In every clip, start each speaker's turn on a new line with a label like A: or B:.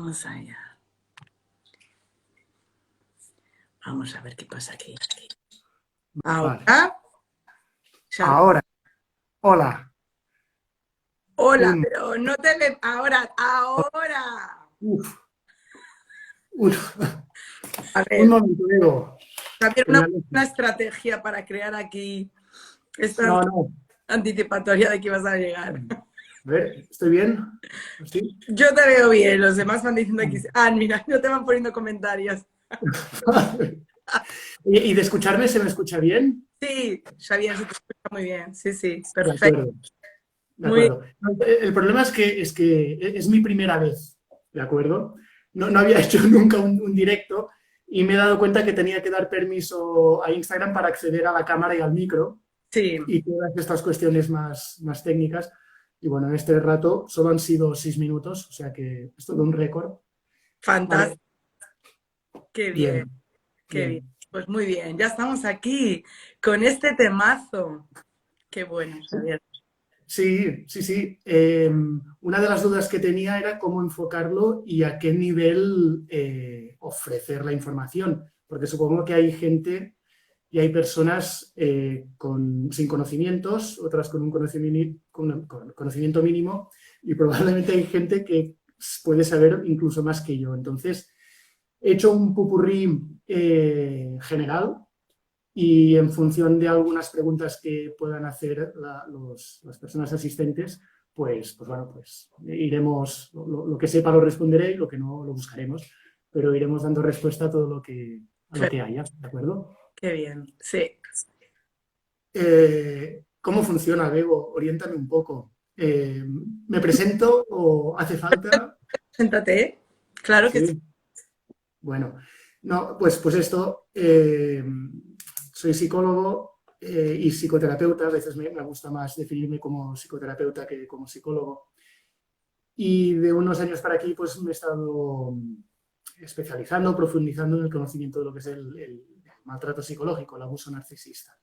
A: Vamos allá. Vamos a ver qué pasa aquí.
B: Vale.
A: Ahora.
B: Ahora, hola.
A: Hola,
B: Un,
A: pero no te ve. Ahora.
B: uf, un,
A: A
B: un
A: ver,
B: momento, Diego.
A: también
B: Que me
A: una
B: alejo.
A: estrategia para crear aquí esta
B: No, no.
A: anticipatoria de que ibas a llegar.
B: A ver, ¿estoy bien? ¿Sí?
A: Yo te veo bien, los demás van diciendo aquí.
B: Vale.
A: Mira, no te van poniendo comentarios.
B: ¿Y de escucharme se me escucha bien?
A: Sí, Xavier, se te escucha muy bien. Sí, sí,
B: De
A: perfecto.
B: acuerdo, de
A: Muy
B: acuerdo. No, el problema es que es mi primera vez, ¿de acuerdo? No había hecho nunca un directo y me he dado cuenta que tenía que dar permiso a Instagram para acceder a la cámara y al micro.
A: sí,
B: Y todas estas cuestiones más técnicas. Y bueno, en este rato solo han sido 6 minutos, o sea que es todo un récord. Vale,
A: fantástico. Qué bien,
B: bien,
A: qué bien.
B: bien.
A: Pues muy bien, ya estamos aquí con este temazo. Qué bueno, Xavier.
B: Sí, sí, sí. Una de las dudas que tenía era cómo enfocarlo y a qué nivel ofrecer la información, porque supongo que hay gente y hay personas sin conocimientos, otras con un con conocimiento mínimo, y probablemente hay gente que puede saber incluso más que yo. Entonces, he hecho un popurrí general y en función de algunas preguntas que puedan hacer las personas asistentes, pues bueno, pues iremos, lo que sepa lo responderé y lo que no lo buscaremos, pero iremos dando respuesta a todo a lo que haya, ¿de acuerdo?
A: Qué bien, sí.
B: ¿Cómo funciona, Bego? Oriéntame un poco. ¿Me presento o hace falta?
A: Siéntate, ¿eh? Claro que sí.
B: Sí. Bueno, no, pues esto, soy psicólogo y psicoterapeuta, a veces me gusta más definirme como psicoterapeuta que como psicólogo. Y de unos años para aquí, pues me he estado especializando, profundizando en el conocimiento de lo que es el maltrato psicológico, el abuso narcisista.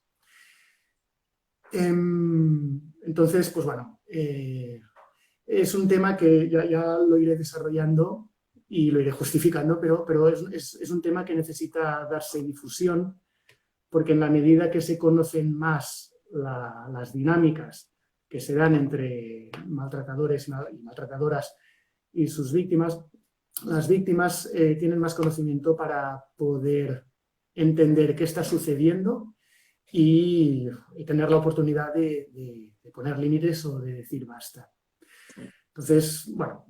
B: Entonces, pues bueno, es un tema que ya lo iré desarrollando y lo iré justificando, pero es un tema que necesita darse difusión, porque en la medida que se conocen más las dinámicas que se dan entre maltratadores y maltratadoras y sus víctimas, las víctimas tienen más conocimiento para poder entender qué está sucediendo y tener la oportunidad de poner límites o de decir basta. Entonces, bueno,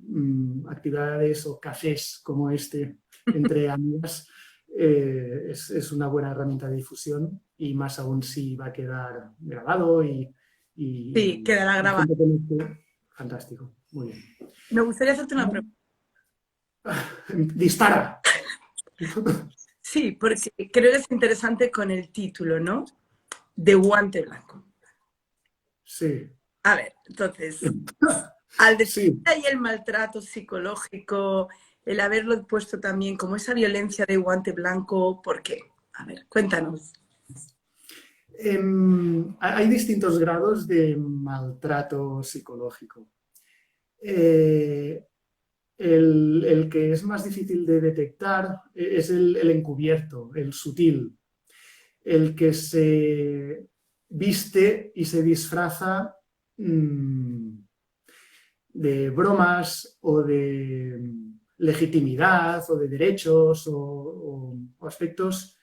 B: actividades o cafés como este entre amigas es una buena herramienta de difusión y más aún si va a quedar grabado
A: Sí,
B: y
A: quedará
B: la
A: grabado.
B: gente conoce, fantástico, muy bien.
A: Me gustaría hacerte una pregunta.
B: Dispara.
A: Sí, porque creo que es interesante con el título, ¿no? De guante blanco.
B: Sí,
A: A ver, entonces, al decir
B: sí.
A: ahí el maltrato psicológico, el haberlo puesto también como esa violencia de guante blanco, ¿por qué? A ver, cuéntanos.
B: Hay distintos grados de maltrato psicológico. Eh, el que es más difícil de detectar es el encubierto, el sutil, el que se viste y se disfraza de bromas o de legitimidad o de derechos o aspectos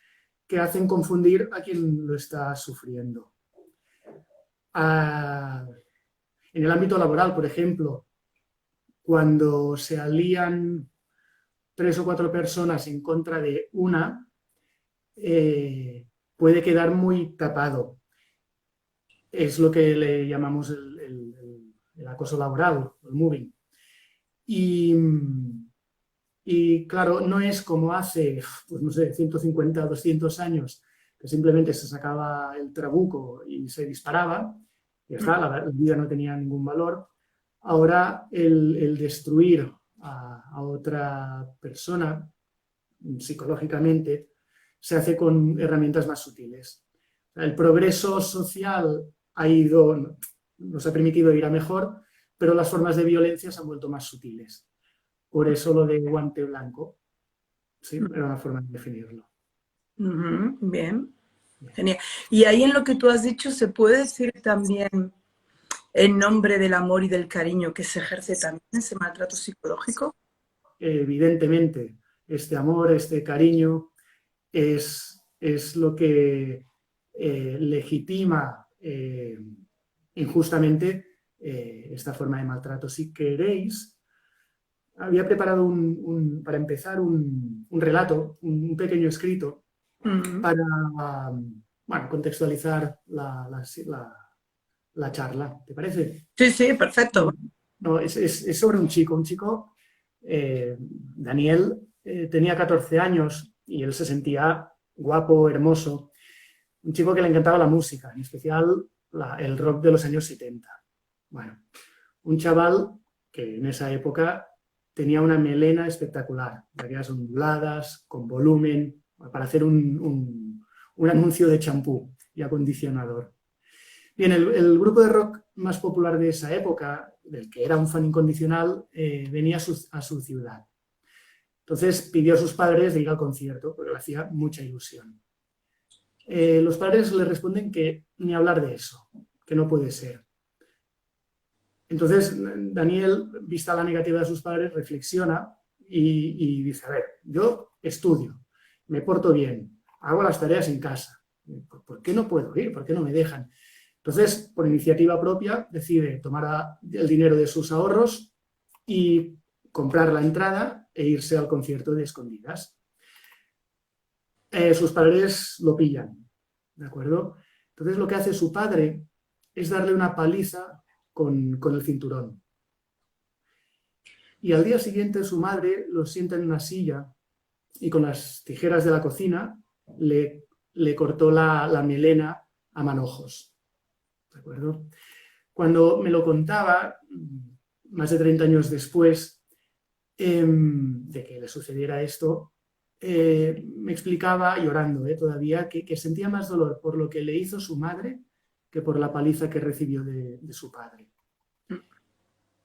B: que hacen confundir a quien lo está sufriendo. Ah, en el ámbito laboral, por ejemplo, cuando se alían 3 o 4 personas en contra de una, puede quedar muy tapado. Es lo que le llamamos el acoso laboral, el moving. Y, y, claro, no es como hace, pues no sé, 150 o 200 años, que simplemente se sacaba el trabuco y se disparaba, y ya está, la vida no tenía ningún valor. Ahora el destruir a otra persona psicológicamente se hace con herramientas más sutiles. El progreso social nos ha permitido ir a mejor, pero las formas de violencia se han vuelto más sutiles. Por eso lo de guante blanco. Sí, era una forma de definirlo.
A: Bien, genial. Y ahí en lo que tú has dicho, ¿se puede decir también en nombre del amor y del cariño que se ejerce también ese maltrato psicológico?
B: Evidentemente, este amor, este cariño es lo que legitima injustamente esta forma de maltrato. Si queréis, había preparado para empezar un relato, un pequeño escrito para bueno, contextualizar la charla. ¿Te parece?
A: Sí, sí, perfecto.
B: No, es sobre un chico, Daniel, tenía 14 años y él se sentía guapo, hermoso. Un chico que le encantaba la música, en especial el rock de los años 70. Bueno, un chaval que en esa época tenía una melena espectacular, de aquellas onduladas, con volumen, para hacer un anuncio de champú y acondicionador. Bien, el grupo de rock más popular de esa época, del que era un fan incondicional, venía a su ciudad. Entonces pidió a sus padres de ir al concierto, porque le hacía mucha ilusión. Los padres le responden que ni hablar de eso, que no puede ser. Entonces Daniel, vista la negativa de sus padres, reflexiona y dice, a ver, yo estudio, me porto bien, hago las tareas en casa. ¿Por qué no puedo ir? ¿Por qué no me dejan? Entonces, por iniciativa propia, decide tomar el dinero de sus ahorros y comprar la entrada e irse al concierto de escondidas. Sus padres lo pillan, ¿de acuerdo? Entonces lo que hace su padre es darle una paliza con el cinturón. Y al día siguiente su madre lo sienta en una silla y con las tijeras de la cocina le cortó la melena a manojos. ¿De acuerdo? Cuando me lo contaba, más de 30 años después de que le sucediera esto, me explicaba, llorando todavía, que sentía más dolor por lo que le hizo su madre que por la paliza que recibió de su padre.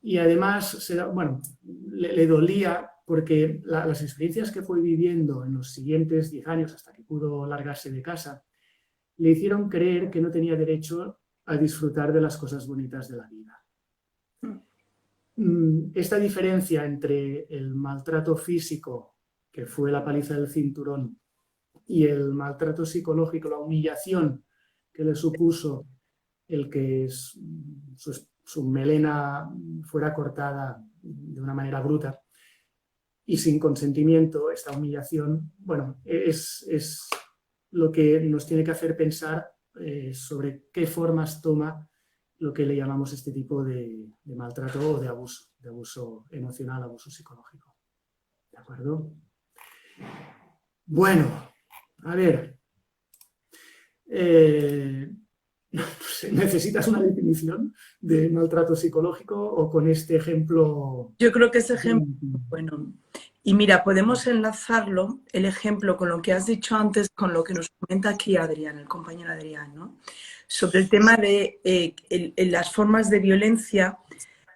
B: Y además, bueno, le dolía porque las experiencias que fue viviendo en los siguientes 10 años, hasta que pudo largarse de casa, le hicieron creer que no tenía derecho a disfrutar de las cosas bonitas de la vida. Esta diferencia entre el maltrato físico, que fue la paliza del cinturón, y el maltrato psicológico, la humillación que le supuso el que su melena fuera cortada de una manera bruta y sin consentimiento, esta humillación, bueno, es lo que nos tiene que hacer pensar sobre qué formas toma lo que le llamamos este tipo de maltrato o de abuso emocional, abuso psicológico. ¿De acuerdo? Bueno, a ver. No sé, ¿necesitas una definición de maltrato psicológico o con este ejemplo?
A: Yo creo que ese ejemplo, bueno, y mira, podemos enlazarlo, el ejemplo, con lo que has dicho antes, con lo que nos comenta aquí Adrián, el compañero Adrián, ¿no? Sobre el tema de las formas de violencia,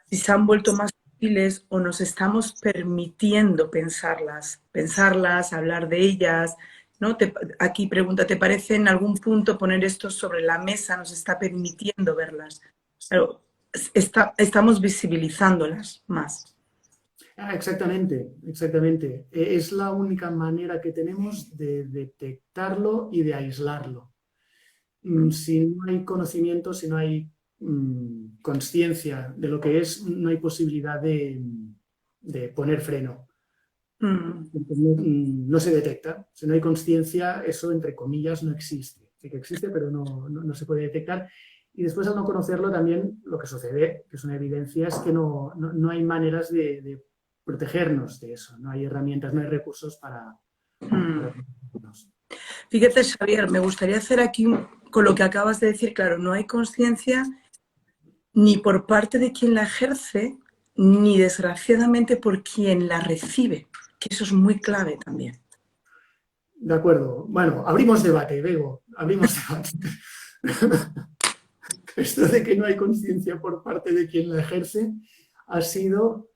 A: si se han vuelto más sutiles o nos estamos permitiendo pensarlas, hablar de ellas, ¿no? Aquí pregunta, ¿te parece en algún punto poner esto sobre la mesa nos está permitiendo verlas? Pero estamos visibilizándolas más.
B: Exactamente, exactamente. Es la única manera que tenemos de detectarlo y de aislarlo. Si no hay conocimiento, si no hay consciencia de lo que es, no hay posibilidad de poner freno. No se detecta. Si no hay conciencia, eso, entre comillas, no existe. Sí que existe, pero no se puede detectar. Y después, al no conocerlo, también lo que sucede, que es una evidencia, es que no hay maneras de protegernos de eso. No hay herramientas, no hay recursos para protegernos.
A: Fíjate, Xavier, me gustaría hacer aquí, con lo que acabas de decir, claro, no hay conciencia ni por parte de quien la ejerce, ni desgraciadamente por quien la recibe, que eso es muy clave también.
B: De acuerdo. Bueno, abrimos debate, Bego, abrimos debate. Esto de que no hay conciencia por parte de quien la ejerce ha sido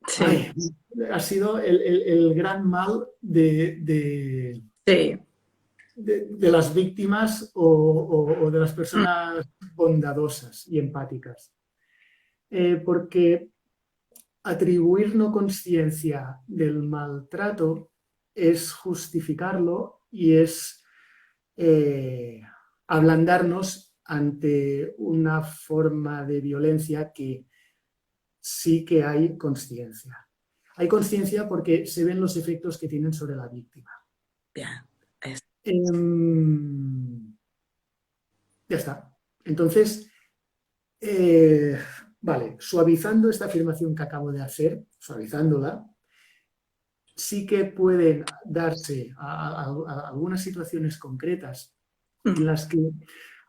A: Sí,
B: ay, ha sido el gran mal
A: sí.
B: de las víctimas o de las personas bondadosas y empáticas. Porque atribuir no consciencia del maltrato es justificarlo y es eh, ablandarnos ante una forma de violencia que sí que hay consciencia. Hay consciencia porque se ven los efectos que tienen sobre la víctima.
A: Bien.
B: Ya está. Entonces, eh, vale, suavizando esta afirmación que acabo de hacer, suavizándola, sí que pueden darse a algunas situaciones concretas en las que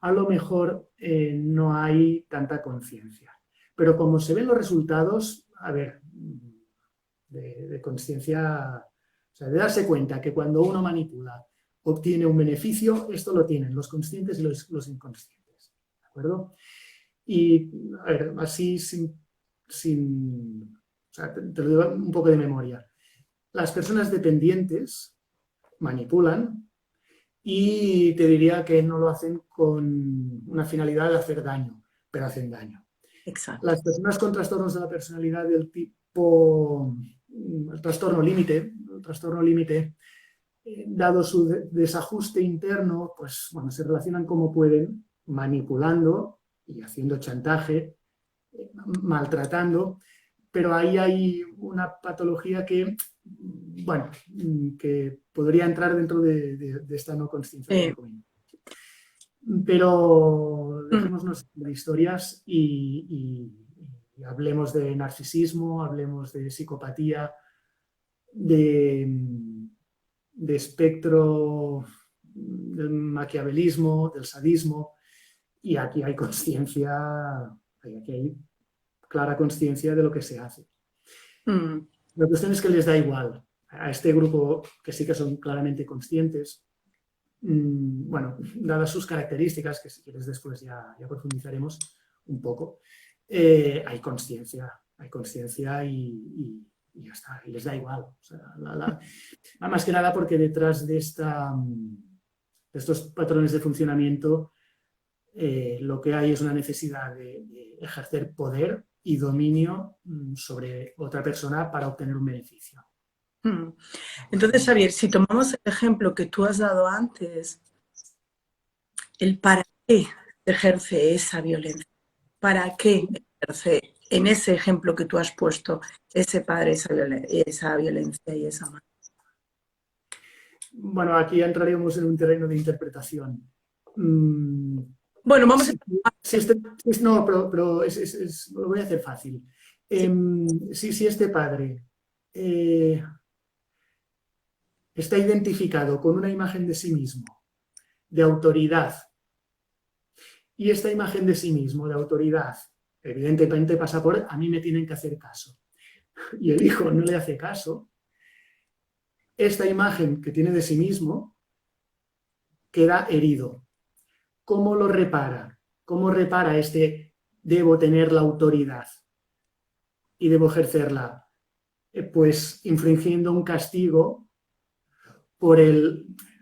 B: a lo mejor no hay tanta conciencia. Pero como se ven los resultados, a ver, de conciencia, o sea, de darse cuenta que cuando uno manipula obtiene un beneficio, esto lo tienen los conscientes y los inconscientes. ¿De acuerdo? Y, a ver, así o sea, te lo digo un poco de memoria. Las personas dependientes manipulan y te diría que no lo hacen con una finalidad de hacer daño, pero hacen daño.
A: Exacto.
B: Las personas con trastornos de la personalidad del tipo el trastorno límite, dado su desajuste interno, pues bueno, se relacionan como pueden, manipulando y haciendo chantaje, maltratando, pero ahí hay una patología que, bueno, que podría entrar dentro de esta no consciencia que te comento. Pero dejémonos de historias y hablemos de narcisismo, hablemos de psicopatía, de espectro del maquiavelismo, del sadismo, y aquí hay conciencia, aquí hay clara conciencia de lo que se hace. La cuestión es que les da igual a este grupo que sí que son claramente conscientes. Bueno, dadas sus características, que si quieres después ya profundizaremos un poco, hay conciencia y ya está, y les da igual. O sea, más que nada porque detrás de estos patrones de funcionamiento lo que hay es una necesidad de ejercer poder y dominio sobre otra persona para obtener un beneficio.
A: Entonces, Xavier, si tomamos el ejemplo que tú has dado antes, el para qué ejerce esa violencia, para qué ejerce en ese ejemplo que tú has puesto ese padre esa violencia y esa madre.
B: Bueno, aquí entraríamos en un terreno de interpretación.
A: Bueno, vamos a...
B: No, pero lo voy a hacer fácil. Si este padre está identificado con una imagen de sí mismo, de autoridad, y esta imagen de sí mismo, de autoridad, evidentemente pasa por a mí me tienen que hacer caso, y el hijo no le hace caso, esta imagen que tiene de sí mismo queda herido. ¿Cómo lo repara? ¿Cómo repara este debo tener la autoridad y debo ejercerla? Pues infringiendo un castigo por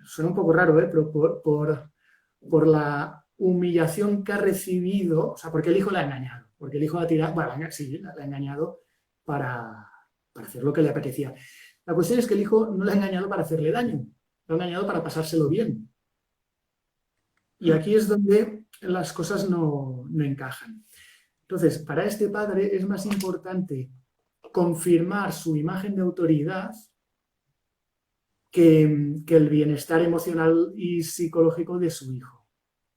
B: suena un poco raro, pero por la humillación que ha recibido, o sea, porque el hijo la ha engañado, porque el hijo ha tirado, bueno, sí, la ha engañado para hacer lo que le apetecía. La cuestión es que el hijo no la ha engañado para hacerle daño, lo ha engañado para pasárselo bien. Y aquí es donde las cosas no encajan. Entonces, para este padre es más importante confirmar su imagen de autoridad que el bienestar emocional y psicológico de su hijo.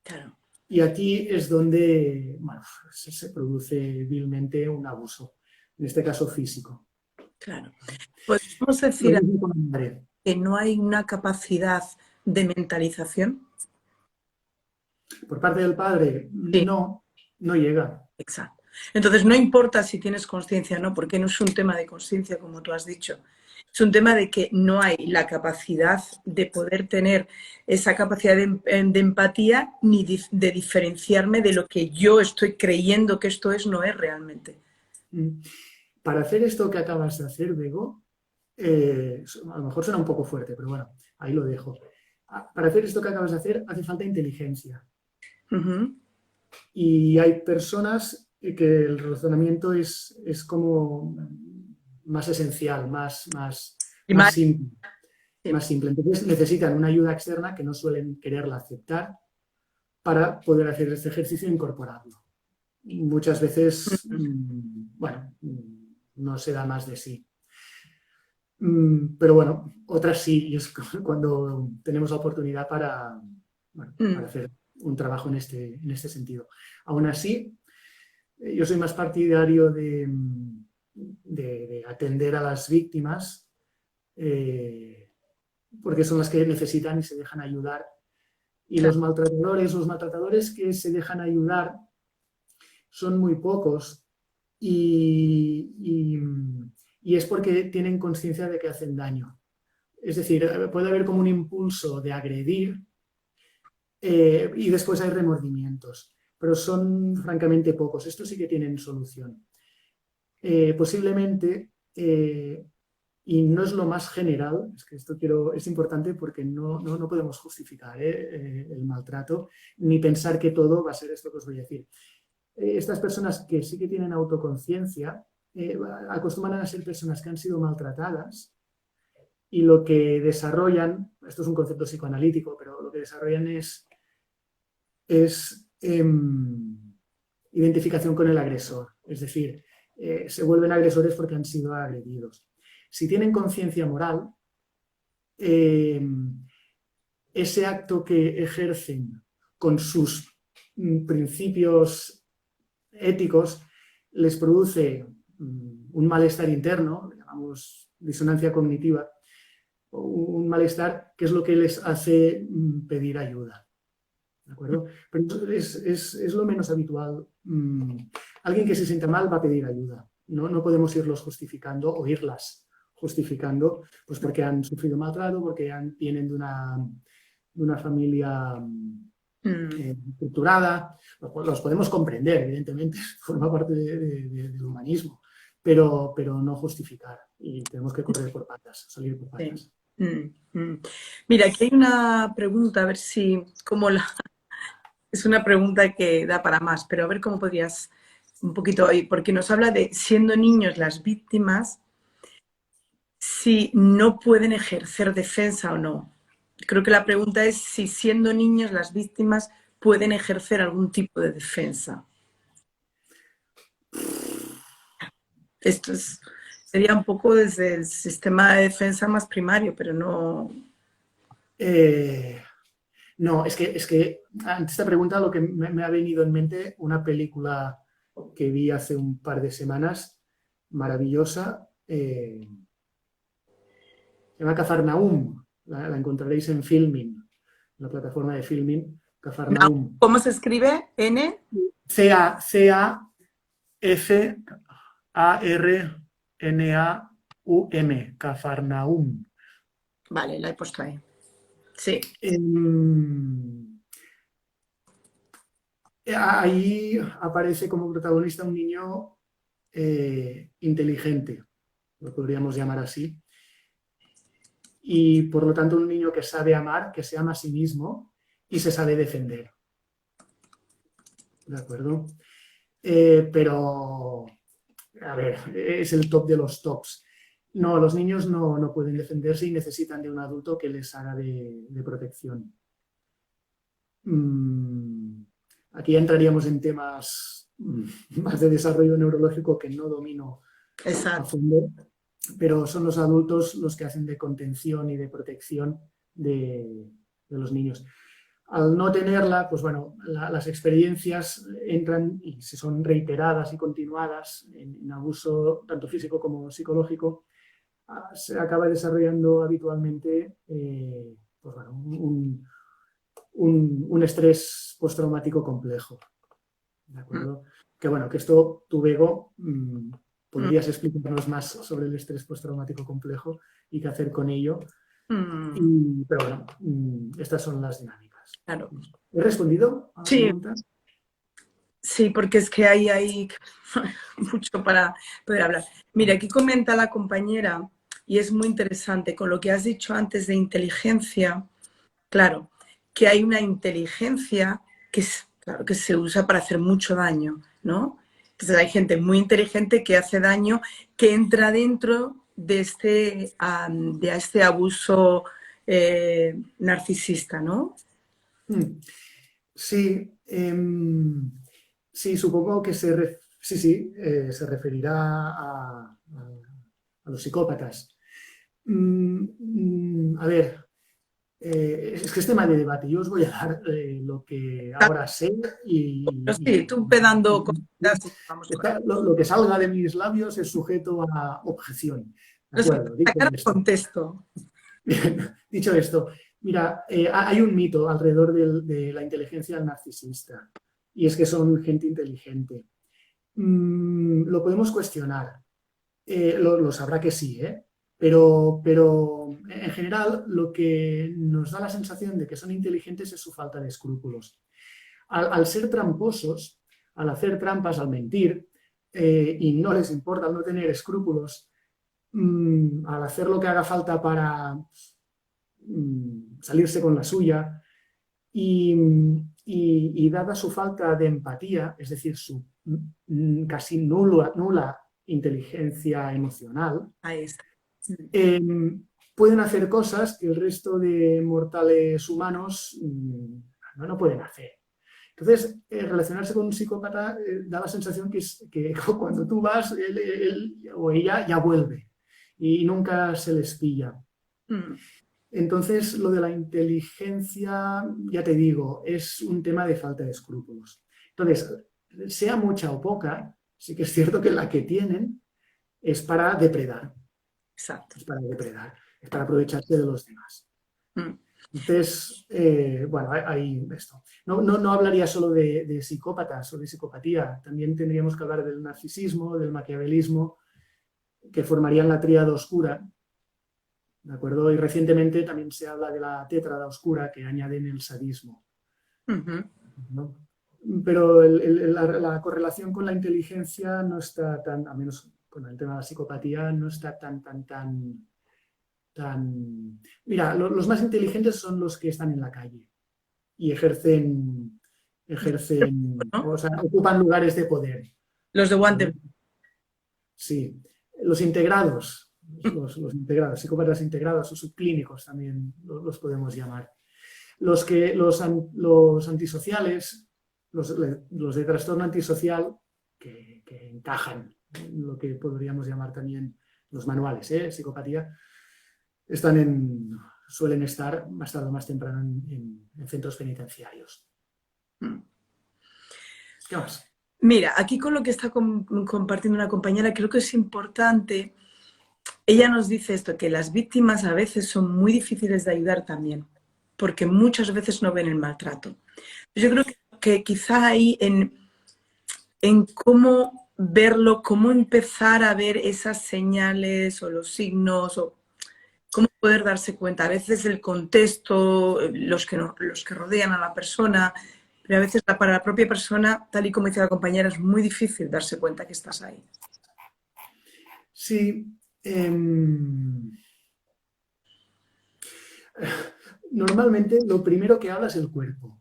A: Claro.
B: Y aquí es donde bueno, se produce vilmente un abuso, en este caso físico.
A: Claro. ¿Podemos decir que no hay una capacidad de mentalización?
B: Por parte del padre,
A: Sí.
B: no llega.
A: Exacto. Entonces, no importa si tienes conciencia o no, porque no es un tema de conciencia, como tú has dicho. Es un tema de que no hay la capacidad de poder tener esa capacidad de empatía ni de diferenciarme de lo que yo estoy creyendo que esto es, no es realmente.
B: para hacer esto que acabas de hacer, Bego, a lo mejor suena un poco fuerte, pero bueno, ahí lo dejo. Para hacer esto que acabas de hacer hace falta inteligencia.
A: Ujú.
B: Y hay personas que el razonamiento es como más esencial,
A: Y más,
B: simple,
A: sí.
B: más simple. Entonces necesitan una ayuda externa que no suelen quererla aceptar para poder hacer este ejercicio e incorporarlo. Muchas veces,
A: Ujú.
B: bueno, no se da más de sí. Pero bueno, otras sí, y es cuando tenemos la oportunidad para, bueno, para
A: Mm.
B: hacer un trabajo en este sentido. Aún así, yo soy más partidario de atender a las víctimas porque son las que necesitan y se dejan ayudar. Y
A: Claro.
B: los maltratadores que se dejan ayudar son muy pocos y, y, y es porque tienen conciencia de que hacen daño. Es decir, puede haber como un impulso de agredir y después hay remordimientos, pero son francamente pocos. Estos sí que tienen solución. Posiblemente, y no es lo más general, es que es importante porque no podemos justificar el maltrato ni pensar que todo va a ser esto que os voy a decir. Estas personas que sí que tienen autoconciencia acostumbran a ser personas que han sido maltratadas y lo que desarrollan, esto es un concepto psicoanalítico, pero lo que desarrollan es identificación con el agresor, es decir, se vuelven agresores porque han sido agredidos. Si tienen conciencia moral, eh, ese acto que ejercen con sus principios éticos les produce un malestar interno, llamamos disonancia cognitiva, un malestar que es lo que les hace pedir ayuda. ¿De acuerdo? Pero es lo menos habitual. Alguien que se sienta mal va a pedir ayuda. No podemos irlos justificando o irlas justificando, pues porque han sufrido maltrato, porque vienen de una familia
A: Mm.
B: estructurada. Los podemos comprender, evidentemente, forma parte del humanismo, pero no justificar. Y tenemos que correr por patas, salir por
A: Sí.
B: patas.
A: Mira, aquí hay una pregunta, a ver si, cómo la, es una pregunta que da para más, pero a ver cómo podrías un poquito ahí, porque nos habla de siendo niños las víctimas, si no pueden ejercer defensa o no. Creo que la pregunta es si siendo niños las víctimas pueden ejercer algún tipo de defensa. Esto sería un poco desde el sistema de defensa más primario, pero no.
B: Eh, No, es que ante esta pregunta lo que me ha venido en mente una película que vi hace un par de semanas, maravillosa, se llama Cafarnaum, la encontraréis en Filmin, la plataforma de Filmin,
A: No.
B: Cafarnaum.
A: ¿Cómo se escribe? N.
B: Cafarnaum, Cafarnaum.
A: Vale, la he puesto ahí. Sí.
B: Ahí aparece como protagonista un niño inteligente, lo podríamos llamar así, y por lo tanto un niño que sabe amar, que se ama a sí mismo y se sabe defender. ¿De acuerdo? Pero, a ver, es el top de los tops. No, los niños no pueden defenderse y necesitan de un adulto que les haga de protección. Aquí ya entraríamos en temas más de desarrollo neurológico que no domino a
A: Exacto.
B: fondo, pero son los adultos los que hacen de contención y de protección de los niños. Al no tenerla, pues bueno, las experiencias entran y si son reiteradas y continuadas en abuso tanto físico como psicológico, se acaba desarrollando habitualmente pues bueno, un estrés postraumático complejo. ¿De acuerdo? Que bueno, que esto, tu Bego, podrías explicarnos más sobre el estrés postraumático complejo y qué hacer con ello. Pero bueno, estas son las dinámicas.
A: Claro.
B: ¿He respondido a la
A: Sí,
B: pregunta?
A: Sí, porque es que hay mucho para poder hablar. Mira, aquí comenta la compañera, y es muy interesante, con lo que has dicho antes de inteligencia, claro, que hay una inteligencia que, claro, que se usa para hacer mucho daño, ¿no? Entonces hay gente muy inteligente que hace daño, que entra dentro de este abuso narcisista, ¿no?
B: Mm. Sí, sí, supongo que se referirá a los psicópatas. A ver, es que es tema de debate. Yo os voy a dar lo que ahora sé
A: Pero sí, tú pedando cositas y vamos con él.
B: lo que salga de mis labios es sujeto a objeción. ¿De
A: No sé,
B: acuerdo? Dicho
A: sacar
B: esto,
A: contexto.
B: dicho esto, mira, hay un mito alrededor de la inteligencia narcisista y es que son gente inteligente. Lo podemos cuestionar. Lo sabrá que sí, ¿eh? Pero en general lo que nos da la sensación de que son inteligentes es su falta de escrúpulos. Al ser tramposos, al hacer trampas, al mentir, y no les importa, al no tener escrúpulos, al hacer lo que haga falta para salirse con la suya, y, y dada su falta de empatía, es decir, su casi nula inteligencia emocional,
A: Ahí está.
B: eh, pueden hacer cosas que el resto de mortales humanos no pueden hacer. Entonces, relacionarse con un psicópata da la sensación que cuando tú vas, él o ella ya vuelve y nunca se les pilla.
A: Mm,
B: Entonces, lo de la inteligencia, ya te digo, es un tema de falta de escrúpulos. Entonces, sea mucha o poca, sí que es cierto que la que tienen es para depredar,
A: exacto.
B: es para aprovecharse de los demás.
A: Mm.
B: Entonces, bueno, hay esto. No hablaría solo de psicópatas o de psicopatía, también tendríamos que hablar del narcisismo, del maquiavelismo, que formarían la tríada oscura, ¿de acuerdo? Y recientemente también se habla de la tétrada oscura que añaden el sadismo,
A: Ujú.
B: ¿no? Pero la correlación con la inteligencia no está tan, a menos con el tema de la psicopatía, no está tan... Mira, los más inteligentes son los que están en la calle y
A: ¿No?
B: o sea, ocupan lugares de poder.
A: Los de guante.
B: ¿Vale? Sí, los integrados, los integrados, psicópatas integrados o subclínicos también los podemos llamar. Los antisociales, los de trastorno antisocial, que encajan en lo que podríamos llamar también los manuales, psicopatía, suelen estar más tarde o más temprano en centros penitenciarios.
A: Mm.
B: ¿Qué más?
A: Mira, aquí con lo que está compartiendo una compañera, creo que es importante. Ella nos dice esto, que las víctimas a veces son muy difíciles de ayudar también, porque muchas veces no ven el maltrato. Yo creo que quizá ahí en cómo verlo, cómo empezar a ver esas señales o los signos, o cómo poder darse cuenta. A veces el contexto, los que rodean a la persona, pero a veces para la propia persona, tal y como dice la compañera, es muy difícil darse cuenta que estás ahí.
B: Sí, normalmente lo primero que habla es el cuerpo.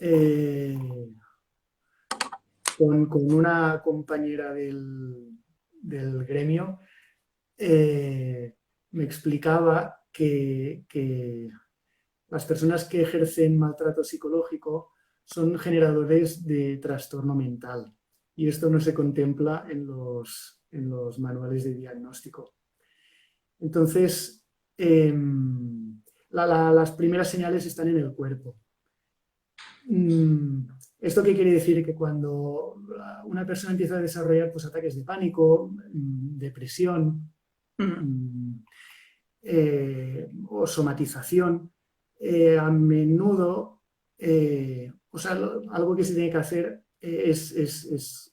B: Eh, con una compañera del gremio, me explicaba que las personas que ejercen maltrato psicológico son generadores de trastorno mental y esto no se contempla en los manuales de diagnóstico. Entonces, las primeras señales están en el cuerpo. ¿Esto qué quiere decir? Que cuando una persona empieza a desarrollar pues, ataques de pánico, depresión
A: Mm.
B: o somatización, a menudo, o sea, algo que se tiene que hacer es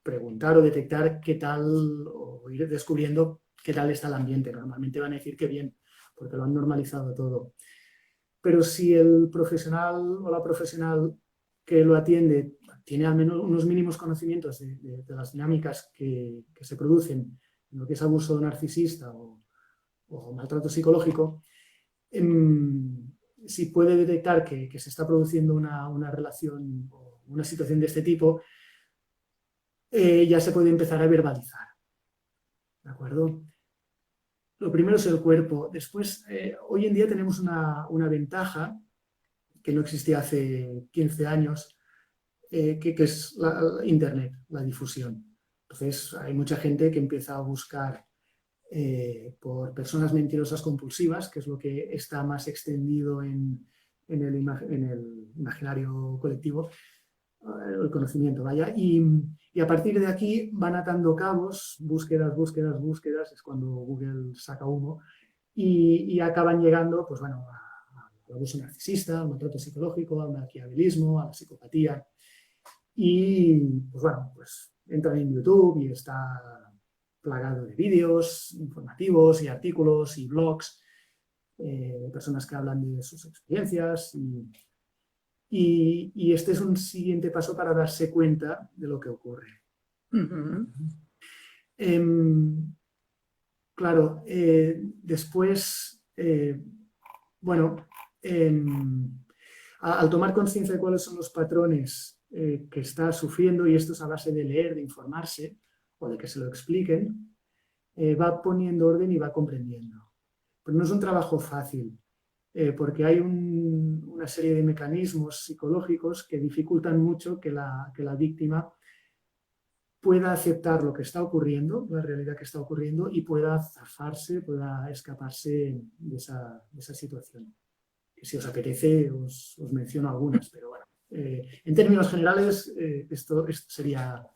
B: preguntar o detectar qué tal, o ir descubriendo qué tal está el ambiente. Normalmente van a decir que bien, porque lo han normalizado todo. Pero si el profesional o la profesional que lo atiende tiene al menos unos mínimos conocimientos de las dinámicas que se producen en lo que es abuso narcisista o maltrato psicológico, si puede detectar que se está produciendo una relación o una situación de este tipo, ya se puede empezar a verbalizar. ¿De acuerdo? Lo primero es el cuerpo. Después, hoy en día tenemos una ventaja que no existía hace 15 años, que es Internet, la difusión. Entonces, hay mucha gente que empieza a buscar por personas mentirosas compulsivas, que es lo que está más extendido en el imaginario colectivo, el conocimiento, vaya, y a partir de aquí van atando cabos, búsquedas, es cuando Google saca humo, y acaban llegando, pues bueno, al abuso narcisista, al maltrato psicológico, al maquiavelismo, a la psicopatía, y pues bueno, pues entran en YouTube y está plagado de vídeos informativos y artículos y blogs, personas que hablan de sus experiencias y este es un siguiente paso para darse cuenta de lo que ocurre.
A: Ujú.
B: Claro, después, bueno, al tomar conciencia de cuáles son los patrones que está sufriendo, y esto es a base de leer, de informarse o de que se lo expliquen, va poniendo orden y va comprendiendo. Pero no es un trabajo fácil, porque hay una serie de mecanismos psicológicos que dificultan mucho que la víctima pueda aceptar lo que está ocurriendo, la realidad que está ocurriendo, y pueda zafarse, pueda escaparse de esa situación. Que si os apetece, os menciono algunas, pero bueno, en términos generales, esto sería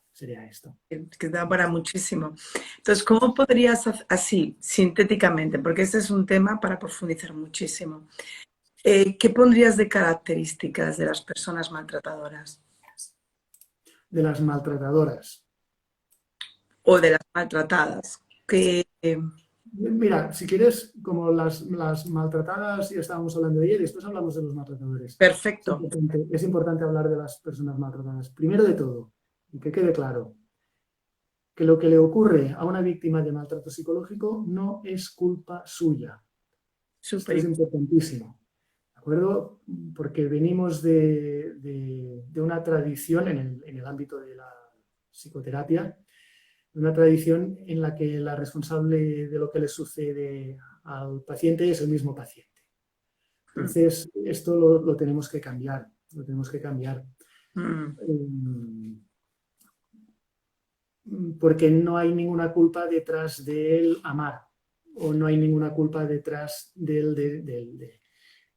B: esto.
A: Que da para muchísimo. Entonces, ¿cómo podrías, así, sintéticamente, porque este es un tema para profundizar muchísimo, ¿qué pondrías de características de las personas maltratadoras
B: De las maltratadoras.
A: o de las maltratadas?
B: Mira, si quieres, como las maltratadas, ya estábamos hablando de ayer, y después hablamos de los maltratadores.
A: Perfecto.
B: Es importante hablar de las personas maltratadas. Primero de todo, y que quede claro, que lo que le ocurre a una víctima de maltrato psicológico no es culpa suya. Esto
A: Súper
B: es importantísimo, ¿de acuerdo? Porque venimos de una tradición en el ámbito de la psicoterapia, una tradición en la que la responsable de lo que le sucede al paciente es el mismo paciente. Entonces, esto lo tenemos que cambiar, lo tenemos que cambiar. Porque no hay ninguna culpa detrás del amar, o no hay ninguna culpa detrás de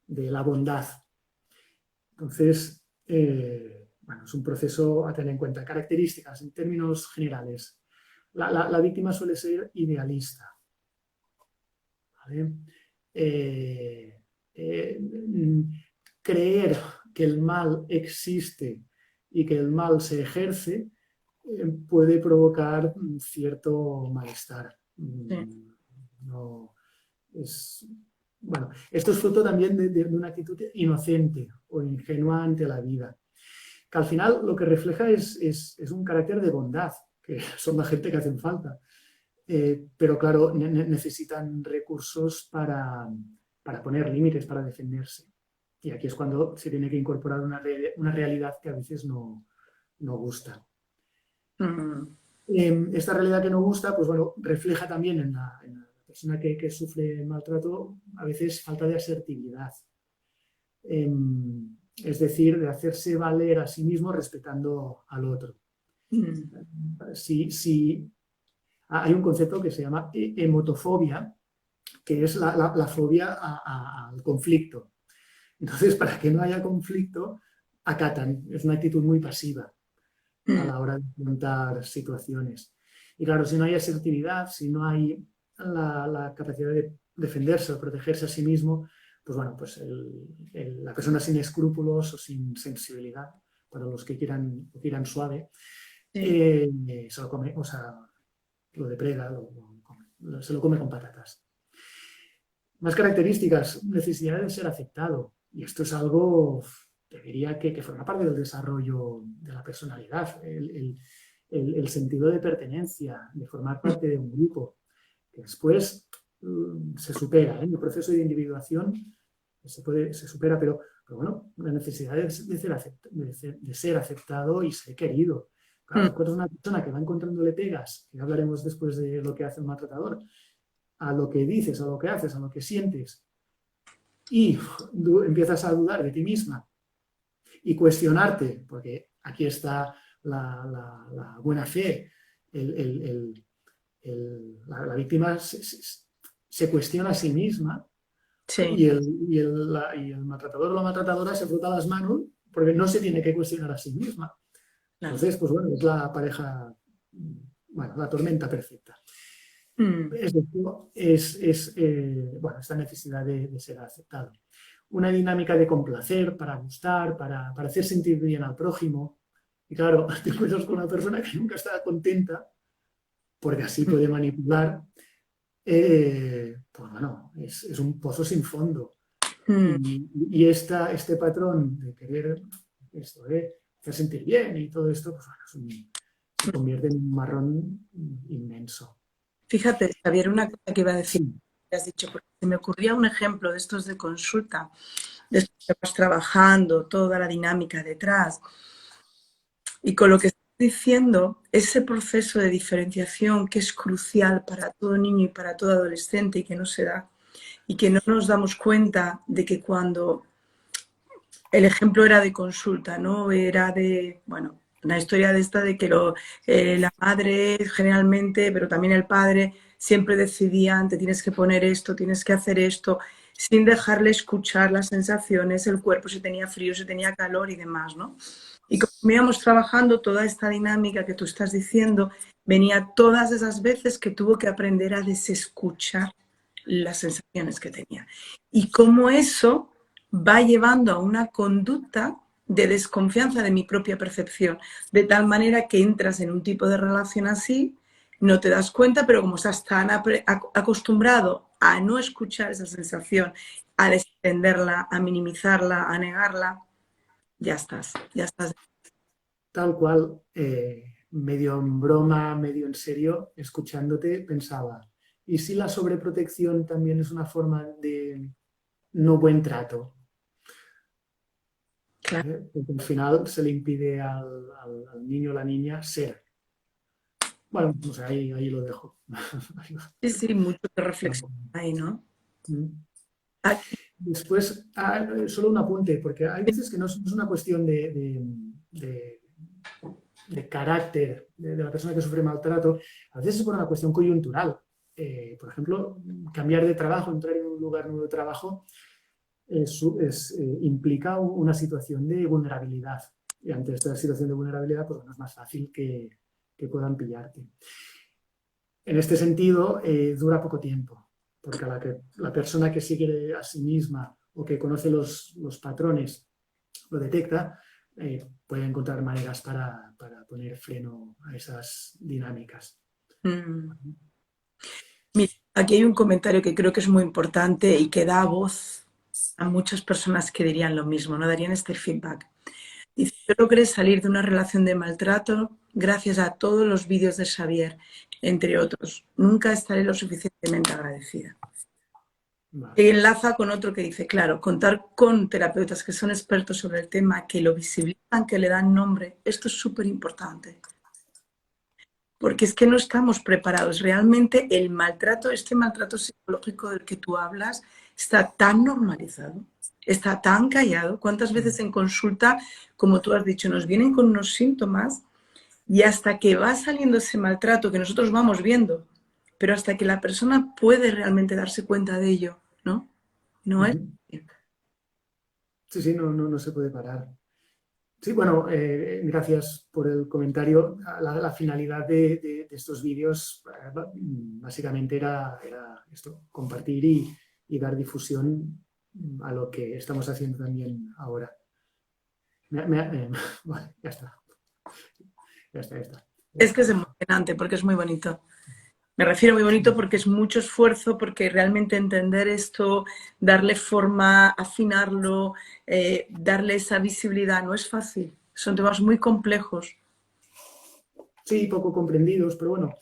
B: la bondad. Entonces, bueno, es un proceso a tener en cuenta. Características en términos generales. La víctima suele ser idealista. ¿Vale? Creer que el mal existe y que el mal se ejerce puede provocar cierto malestar.
A: Sí.
B: No, bueno, esto es fruto también de una actitud inocente o ingenua ante la vida, que al final lo que refleja es un carácter de bondad, que son la gente que hacen falta. Pero claro, necesitan recursos para poner límites, para defenderse. Y aquí es cuando se tiene que incorporar una realidad que a veces no gusta. Esta realidad que no gusta, pues bueno, refleja también en la persona que sufre maltrato a veces falta de asertividad. Es decir, de hacerse valer a sí mismo respetando al otro. Si hay un concepto que se llama emotofobia, que es la fobia al conflicto. Entonces, para que no haya conflicto, acatan. Es una actitud muy pasiva a la hora de afrontar situaciones. Y claro, si no hay asertividad, si no hay la capacidad de defenderse o protegerse a sí mismo, pues bueno, pues la persona sin escrúpulos o sin sensibilidad, para los que quieran suave, se lo come, o sea, lo depreda, se lo come con patatas. Más características, necesidad de ser aceptado. Y esto es algo debería que formar parte del desarrollo de la personalidad, el sentido de pertenencia, de formar parte de un grupo, que después se supera, ¿eh? El proceso de individuación se supera, pero bueno, la necesidad de ser aceptado y ser querido. Claro, cuando es una persona que va encontrándole pegas, que hablaremos después de lo que hace un maltratador, a lo que dices, a lo que haces, a lo que sientes, y empiezas a dudar de ti misma y cuestionarte, porque aquí está la buena fe, la víctima se cuestiona a sí misma
A: Sí.
B: y el maltratador o la maltratadora se frota las manos porque no se tiene que cuestionar a sí misma.
A: Claro.
B: Entonces, pues bueno, es la pareja, bueno, la tormenta perfecta. Bueno, esta necesidad de ser aceptado. Una dinámica de complacer, para gustar, para hacer sentir bien al prójimo. Y claro, te encuentras con una persona que nunca está contenta, porque así puede manipular. Pues bueno, es un pozo sin fondo. Y este patrón de querer esto, hacer sentir bien y todo esto, pues bueno, se convierte en un marrón inmenso.
A: Fíjate, Xavier, una cosa que iba a decir,
B: Sí.
A: que has dicho, porque se me ocurría un ejemplo de estos de consulta, de estos que vas trabajando, toda la dinámica detrás. Y con lo que estás diciendo, ese proceso de diferenciación que es crucial para todo niño y para todo adolescente y que no se da, y que no nos damos cuenta de que cuando el ejemplo era de consulta, ¿no? Era de, bueno, la historia de esta de que la madre generalmente, pero también el padre, siempre decidían, te tienes que poner esto, tienes que hacer esto, sin dejarle escuchar las sensaciones, el cuerpo, si tenía frío, si tenía calor y demás, ¿no? Y como íbamos trabajando toda esta dinámica que tú estás diciendo, venía todas esas veces que tuvo que aprender a desescuchar las sensaciones que tenía. Y cómo eso va llevando a una conducta de desconfianza de mi propia percepción, de tal manera que entras en un tipo de relación así, no te das cuenta, pero como estás tan acostumbrado a no escuchar esa sensación, a desentenderla, a minimizarla, a negarla, ya estás.
B: Tal cual, medio en broma, medio en serio, escuchándote, pensaba, ¿y si la sobreprotección también es una forma de no buen trato?
A: Claro.
B: Porque al final se le impide al niño o la niña ser. Bueno, no sé, ahí lo dejo.
A: Sí, sí, mucho que reflexionar ahí, ¿no? Aquí,
B: Después, solo un apunte, porque hay veces que no es una cuestión de carácter de la persona que sufre maltrato, a veces es por una cuestión coyuntural. Por ejemplo, cambiar de trabajo, entrar en un lugar nuevo de trabajo, implica una situación de vulnerabilidad. Y ante esta situación de vulnerabilidad, pues bueno, es más fácil que puedan pillarte. En este sentido, dura poco tiempo, porque la persona que sigue a sí misma o que conoce los patrones, lo detecta, puede encontrar maneras para poner freno a esas dinámicas.
A: Mira, aquí hay un comentario que creo que es muy importante y que da voz a muchas personas que dirían lo mismo, ¿no? Darían este feedback. Dice, yo logré salir de una relación de maltrato gracias a todos los vídeos de Xavier, entre otros. Nunca estaré lo suficientemente agradecida.
B: Vale.
A: Y enlaza con otro que dice, claro, contar con terapeutas que son expertos sobre el tema, que lo visibilizan, que le dan nombre, esto es súper importante. Porque es que no estamos preparados. Realmente el maltrato, este maltrato psicológico del que tú hablas, está tan normalizado, está tan callado. ¿Cuántas veces en consulta, como tú has dicho, nos vienen con unos síntomas y hasta que va saliendo ese maltrato que nosotros vamos viendo, pero hasta que la persona puede realmente darse cuenta de ello, ¿no? No es.
B: Sí, no se puede parar. Sí, bueno, gracias por el comentario. La finalidad de estos vídeos básicamente era esto, compartir y dar difusión a lo que estamos haciendo también ahora. Vale, ya está.
A: Es que es emocionante porque es muy bonito. Me refiero muy bonito porque es mucho esfuerzo, porque realmente entender esto, darle forma, afinarlo, darle esa visibilidad, no es fácil. Son temas muy complejos.
B: Sí, poco comprendidos, pero bueno,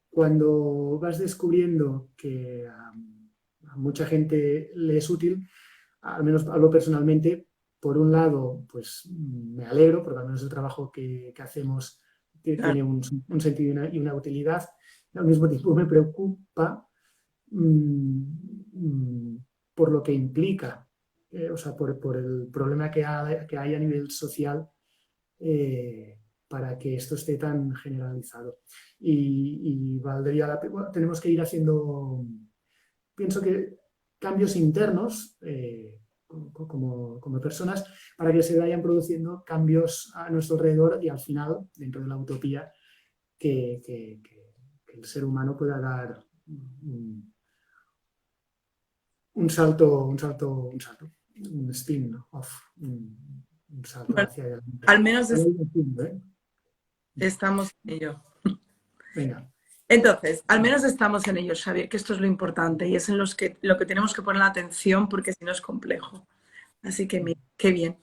B: cuando vas descubriendo que a mucha gente le es útil, al menos hablo personalmente, por un lado, pues me alegro, porque al menos el trabajo que hacemos
A: Claro,
B: tiene un sentido y una utilidad. Al mismo tiempo me preocupa mm, mm, por lo que implica, o sea, por el problema que hay a nivel social, para que esto esté tan generalizado. Y valdría la pena, bueno, tenemos que ir haciendo, pienso que cambios internos, como personas, para que se vayan produciendo cambios a nuestro alrededor y al final, dentro de la utopía, que el ser humano pueda dar un spin-off, un salto
A: bueno,
B: hacia adelante.
A: al menos
B: ¿Eh?
A: estamos en ello.
B: Venga.
A: Entonces, al menos estamos en ello, Xavier, que esto es lo importante y es en lo que tenemos que poner la atención porque si no es complejo. Así que mira, qué bien.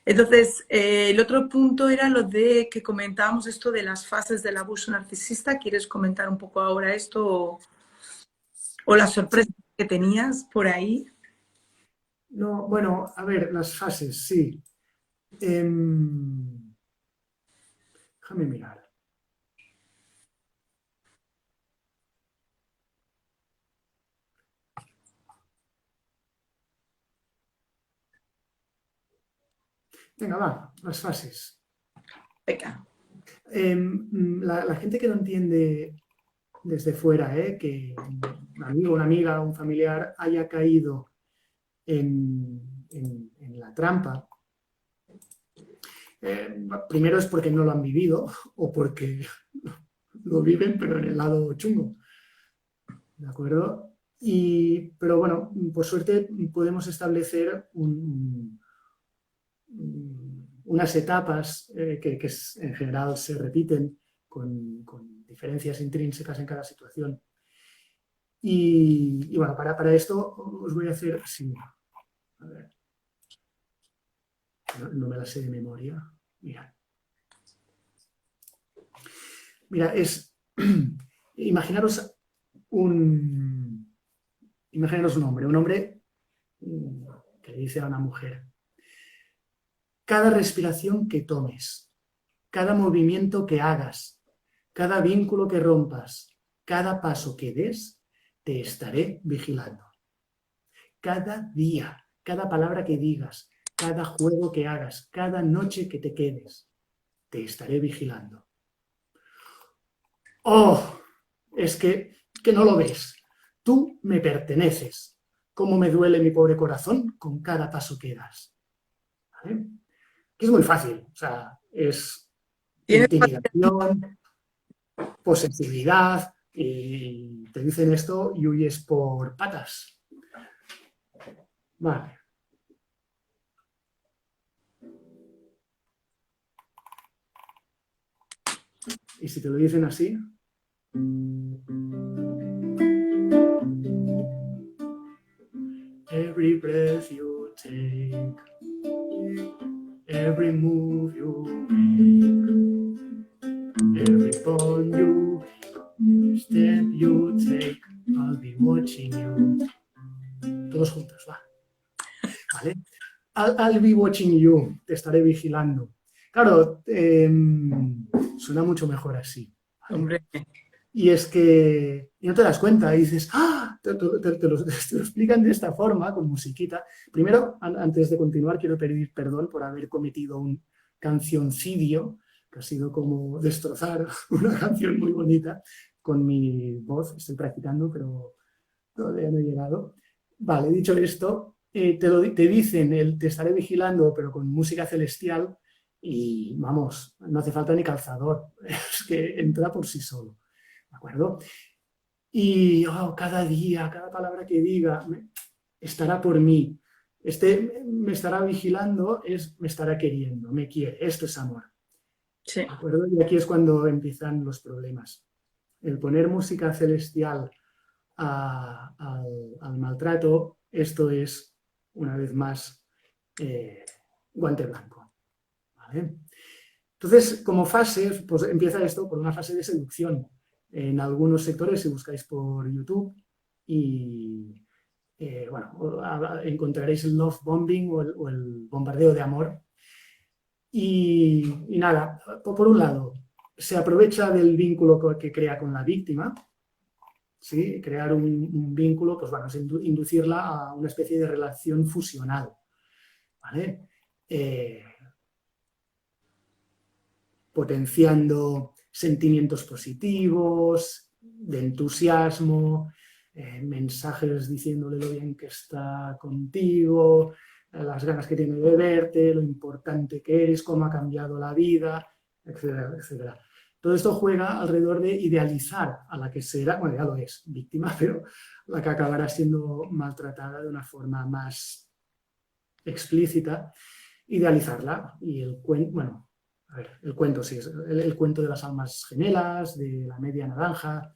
A: Entonces, el otro punto era lo de que comentábamos esto de las fases del abuso narcisista. ¿Quieres comentar un poco ahora esto o la
B: Sí,
A: sorpresa que tenías por ahí?
B: no, bueno, a ver, las fases, sí. Déjame mirar. Venga, va, las fases.
A: Venga.
B: La gente que no entiende desde fuera, que un amigo, una amiga, un familiar haya caído en la trampa, primero es porque no lo han vivido o porque lo viven, pero en el lado chungo. ¿De acuerdo? Pero bueno, por suerte podemos establecer unas etapas que en general se repiten con diferencias intrínsecas en cada situación. Y bueno, para esto os voy a hacer así. A ver, no me la sé de memoria. Mira, imaginaros imaginaros un hombre que le dice a una mujer: cada respiración que tomes, cada movimiento que hagas, cada vínculo que rompas, cada paso que des, te estaré vigilando. Cada día, cada palabra que digas, cada juego que hagas, cada noche que te quedes, te estaré vigilando. ¡Oh! Es que no lo ves. Tú me perteneces. ¿Cómo me duele mi pobre corazón con cada paso que das? ¿Vale? Que es muy fácil. O sea, es
A: ¿Tienes
B: intimidación, posesividad, y te dicen esto y huyes por patas. Vale. Y si te lo dicen así, every breath you take, every move you make, every bond you make, step you take, I'll be watching you. Todos juntos, va. ¿Vale? I'll be watching you, te estaré vigilando. Claro, suena mucho mejor así. ¿Vale?
A: Hombre,
B: Y es que y no te das cuenta y dices, ¡ah! Te lo explican de esta forma, con musiquita. Primero, antes de continuar, quiero pedir perdón por haber cometido un cancioncidio, que ha sido como destrozar una canción muy bonita con mi voz. Estoy practicando, pero todavía no he llegado. Vale, dicho esto, te dicen, te estaré vigilando, pero con música celestial y vamos, no hace falta ni calzador, es que entra por sí solo. ¿De acuerdo? Y cada día, cada palabra que diga, estará por mí. Me estará vigilando, me estará queriendo, me quiere. Esto es amor.
A: sí.
B: ¿De acuerdo? Y aquí es cuando empiezan los problemas. el poner música celestial al maltrato, esto es, una vez más, guante blanco. ¿Vale? Entonces, como fase, pues empieza esto por una fase de seducción. En algunos sectores, si buscáis por YouTube, y bueno, encontraréis el love bombing o el bombardeo de amor. Y nada, por un lado, se aprovecha del vínculo que crea con la víctima, ¿sí? Crear un vínculo, pues bueno, es inducirla a una especie de relación fusional, ¿vale? Potenciando sentimientos positivos, de entusiasmo, mensajes diciéndole lo bien que está contigo, las ganas que tiene de verte, lo importante que eres, cómo ha cambiado la vida, etcétera, etcétera. Todo esto juega alrededor de idealizar a la que será, bueno, ya lo es, víctima, pero la que acabará siendo maltratada de una forma más explícita, idealizarla. Y el cuento, bueno, a ver, el cuento sí, es el cuento de las almas gemelas, de la media naranja,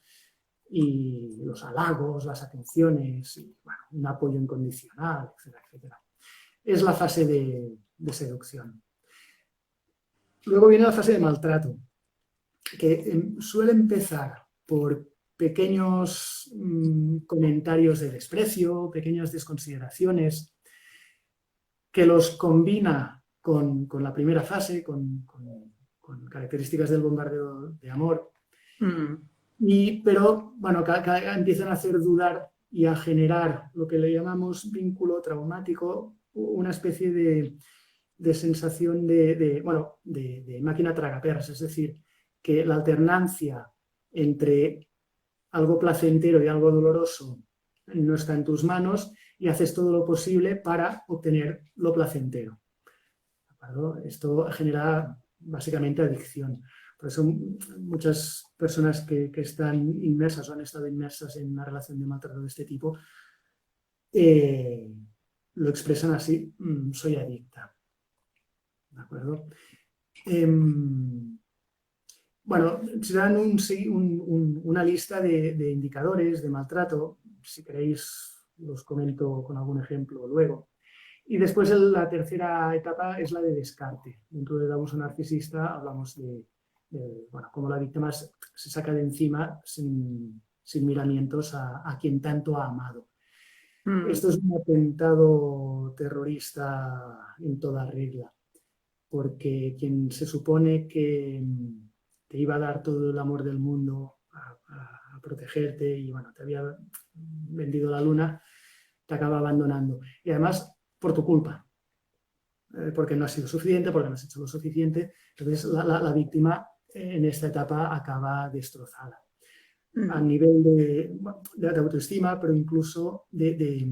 B: y los halagos, las atenciones, y, bueno, un apoyo incondicional, etcétera, etcétera. Es la fase de seducción. Luego viene la fase de maltrato, que suele empezar por pequeños comentarios de desprecio, pequeñas desconsideraciones, que los combina con la primera fase, con características del bombardeo de amor, pero bueno, empiezan a hacer dudar y a generar lo que le llamamos vínculo traumático, una especie de sensación de máquina tragaperras, es decir, que la alternancia entre algo placentero y algo doloroso no está en tus manos y haces todo lo posible para obtener lo placentero. ¿De acuerdo? Esto genera básicamente adicción. Por eso muchas personas que están inmersas o han estado inmersas en una relación de maltrato de este tipo lo expresan así: soy adicta. ¿De acuerdo? Bueno, se dan una lista de indicadores de maltrato. Si queréis, los comento con algún ejemplo luego. Y después la tercera etapa es la de descarte. Dentro del abuso narcisista hablamos de cómo la víctima se saca de encima sin miramientos a quien tanto ha amado. Esto es un atentado terrorista en toda regla, porque quien se supone que te iba a dar todo el amor del mundo a protegerte y bueno, te había vendido la luna, te acaba abandonando. Y además, por tu culpa, porque no has sido suficiente, porque no has hecho lo suficiente. Entonces, la víctima en esta etapa acaba destrozada a nivel de autoestima, pero incluso de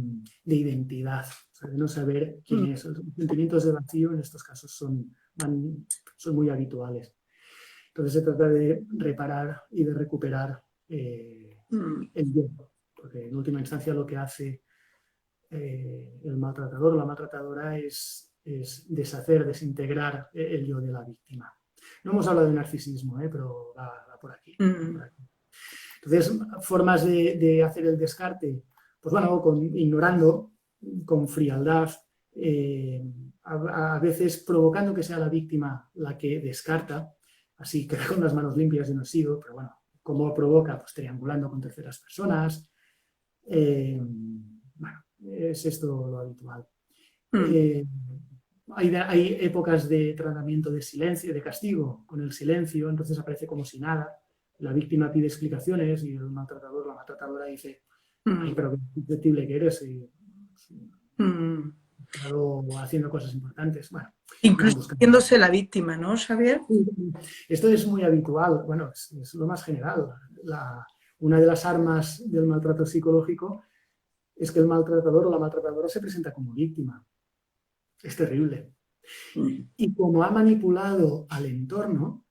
B: identidad, o sea, de no saber quién es. Los sentimientos de vacío en estos casos son muy habituales. Entonces se trata de reparar y de recuperar el yo, porque en última instancia lo que hace el maltratador o la maltratadora es deshacer, desintegrar el yo de la víctima. No hemos hablado de narcisismo, pero va por aquí. Entonces, formas de hacer el descarte, pues bueno, ignorando, con frialdad, a veces provocando que sea la víctima la que descarta, así que con las manos limpias y no he sido, pero bueno, ¿cómo provoca? Pues triangulando con terceras personas. Bueno, es esto lo habitual. Hay épocas de tratamiento de silencio, de castigo con el silencio, entonces aparece como si nada. La víctima pide explicaciones y el maltratador, la maltratadora dice: ay, pero qué susceptible que eres, y haciendo cosas importantes. Bueno,
A: incluso haciéndose la víctima, ¿no, Xavier?
B: Esto es muy habitual, bueno, es lo más general. Una de las armas del maltrato psicológico es que el maltratador o la maltratadora se presenta como víctima. Es terrible. Y como ha manipulado al entorno,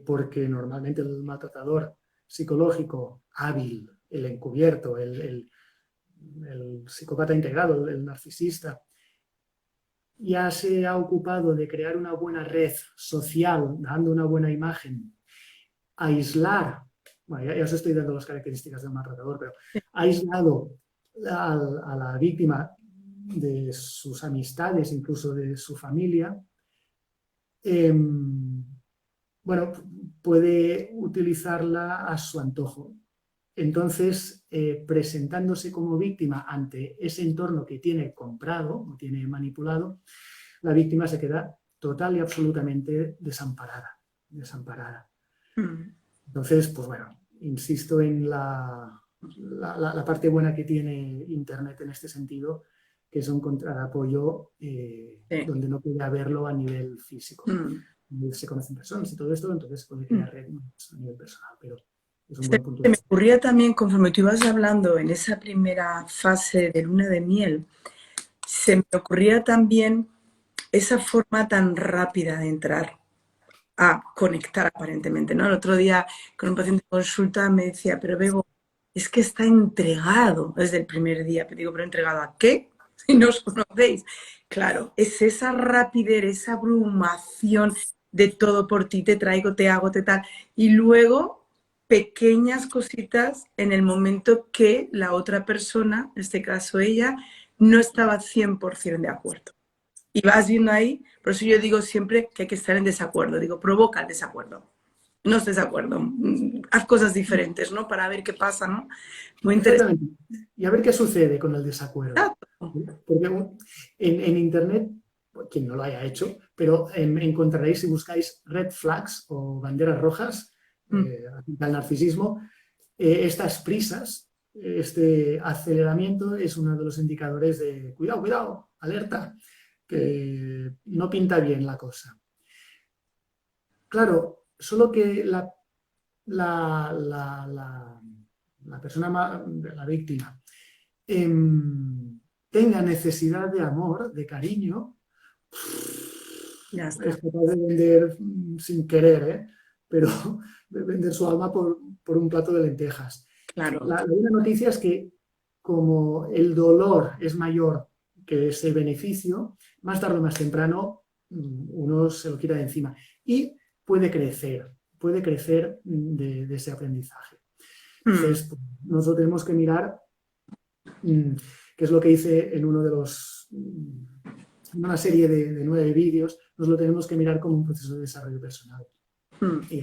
B: porque normalmente el maltratador psicológico hábil, el encubierto, el psicópata integrado, el narcisista, ya se ha ocupado de crear una buena red social, dando una buena imagen, aislar bueno, ya os estoy dando las características de un maltratador, pero ha aislado a la víctima de sus amistades, incluso de su familia, bueno, puede utilizarla a su antojo. Entonces, presentándose como víctima ante ese entorno que tiene comprado o tiene manipulado, la víctima se queda total y absolutamente desamparada. Entonces, pues bueno, insisto en la parte buena que tiene Internet en este sentido, que es encontrar apoyo donde no puede haberlo a nivel físico. Se conocen personas y todo esto, entonces puede crear red a nivel personal, pero es un buen punto de
A: Me
B: vista.
A: ocurría también, conforme tú ibas hablando en esa primera fase de luna de miel, se me ocurría también esa forma tan rápida de entrar a conectar aparentemente, ¿no? El otro día con un paciente de consulta me decía, pero Bego, es que está entregado desde el primer día. Pero digo, ¿pero entregado a qué? Si no os conocéis. Claro, es esa rapidez, esa abrumación de todo por ti, te traigo, te hago, te tal. Y luego pequeñas cositas en el momento que la otra persona, en este caso ella, no estaba 100% de acuerdo. Y vas viendo ahí, por eso yo digo siempre que hay que estar en desacuerdo. Digo, provoca el desacuerdo. No estés de acuerdo. Haz cosas diferentes, ¿no? Para ver qué pasa, ¿no? Muy interesante.
B: Exactamente. Y a ver qué sucede con el desacuerdo. Porque en Internet, quien no lo haya hecho, pero encontraréis, si buscáis red flags o banderas rojas, al narcisismo, estas prisas, este aceleramiento es uno de los indicadores de cuidado, cuidado, alerta, que no pinta bien la cosa. Claro, solo que la, la, la, la persona, la víctima, tenga necesidad de amor, de cariño,
A: Ya
B: es
A: está.
B: capaz de vender sin querer, ¿eh? Pero de vender su alma por un plato de lentejas.
A: Claro.
B: La buena noticia es que como el dolor es mayor que ese beneficio, más tarde o más temprano uno se lo quita de encima y puede crecer de ese aprendizaje. Entonces, pues, nosotros tenemos que mirar qué es lo que hice en uno de los, en una serie de 9 vídeos, nos lo tenemos que mirar como un proceso de desarrollo personal. Y,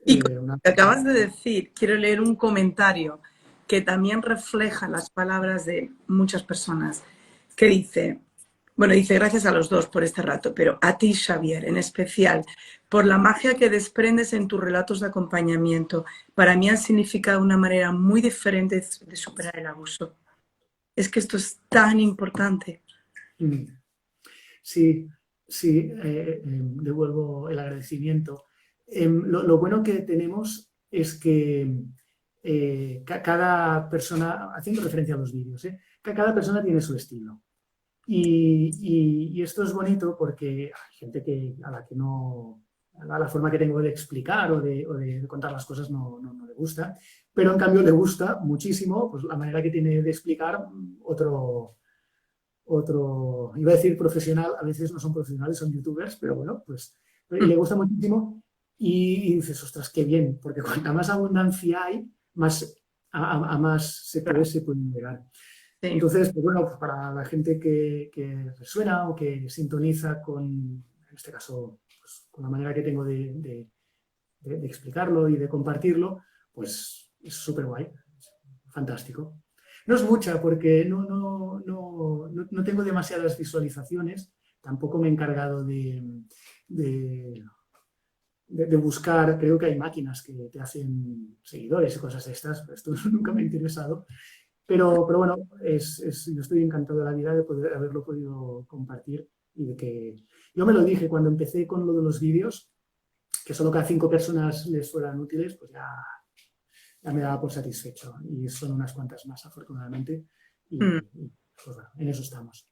A: Y con lo que acabas de decir, quiero leer un comentario que también refleja las palabras de muchas personas, que dice, bueno, dice gracias a los dos por este rato, pero a ti, Xavier, en especial, por la magia que desprendes en tus relatos de acompañamiento. Para mí han significado una manera muy diferente de superar el abuso. Es que esto es tan importante.
B: Sí, sí, devuelvo el agradecimiento. Lo bueno que tenemos es que cada persona, haciendo referencia a los vídeos, cada persona tiene su estilo. Y esto es bonito porque hay gente a la que no, a la forma que tengo de explicar o de contar las cosas no le gusta, pero en cambio le gusta muchísimo pues, la manera que tiene de explicar iba a decir profesional, a veces no son profesionales, son youtubers, pero bueno, pues y le gusta muchísimo y dices, ostras, qué bien, porque cuanta más abundancia hay, más a más se pueden llegar.
A: Sí.
B: Entonces, pues bueno, pues para la gente que resuena o que sintoniza con, en este caso, pues, con la manera que tengo de explicarlo y de compartirlo, pues es súper guay, fantástico. No es mucha porque no tengo demasiadas visualizaciones, tampoco me he encargado de buscar, creo que hay máquinas que te hacen seguidores y cosas de estas, pero esto nunca me ha interesado. Pero bueno, yo estoy encantado de la vida de poder haberlo podido compartir y de que yo me lo dije cuando empecé con lo de los vídeos, que solo que a 5 personas les fueran útiles, pues ya me daba por satisfecho. Y son unas cuantas más, afortunadamente. Y pues bueno, en eso estamos.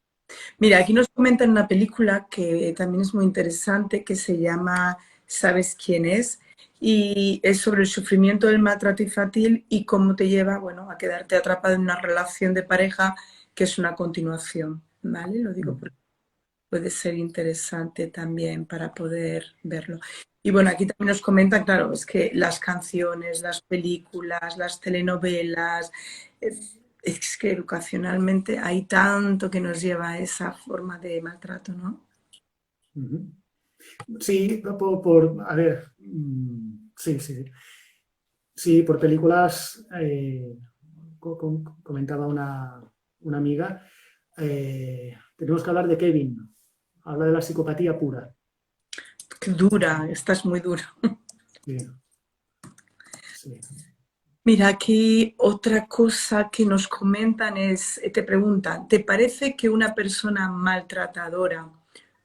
A: Mira, aquí nos comentan una película que también es muy interesante, que se llama ¿Sabes quién es? Y es sobre el sufrimiento del maltrato infantil y cómo te lleva, bueno, a quedarte atrapado en una relación de pareja que es una continuación, ¿vale? Lo digo porque puede ser interesante también para poder verlo. Y bueno, aquí también nos comentan, claro, es que las canciones, las películas, las telenovelas, es que educacionalmente hay tanto que nos lleva a esa forma de maltrato, ¿no?
B: Ujú. Sí, a ver, sí, sí. Sí, por películas, comentaba una amiga, tenemos que hablar de Kevin, habla de la psicopatía pura.
A: Qué dura, esta es muy dura.
B: Sí, sí.
A: Mira, aquí otra cosa que nos comentan es, te preguntan, ¿te parece que una persona maltratadora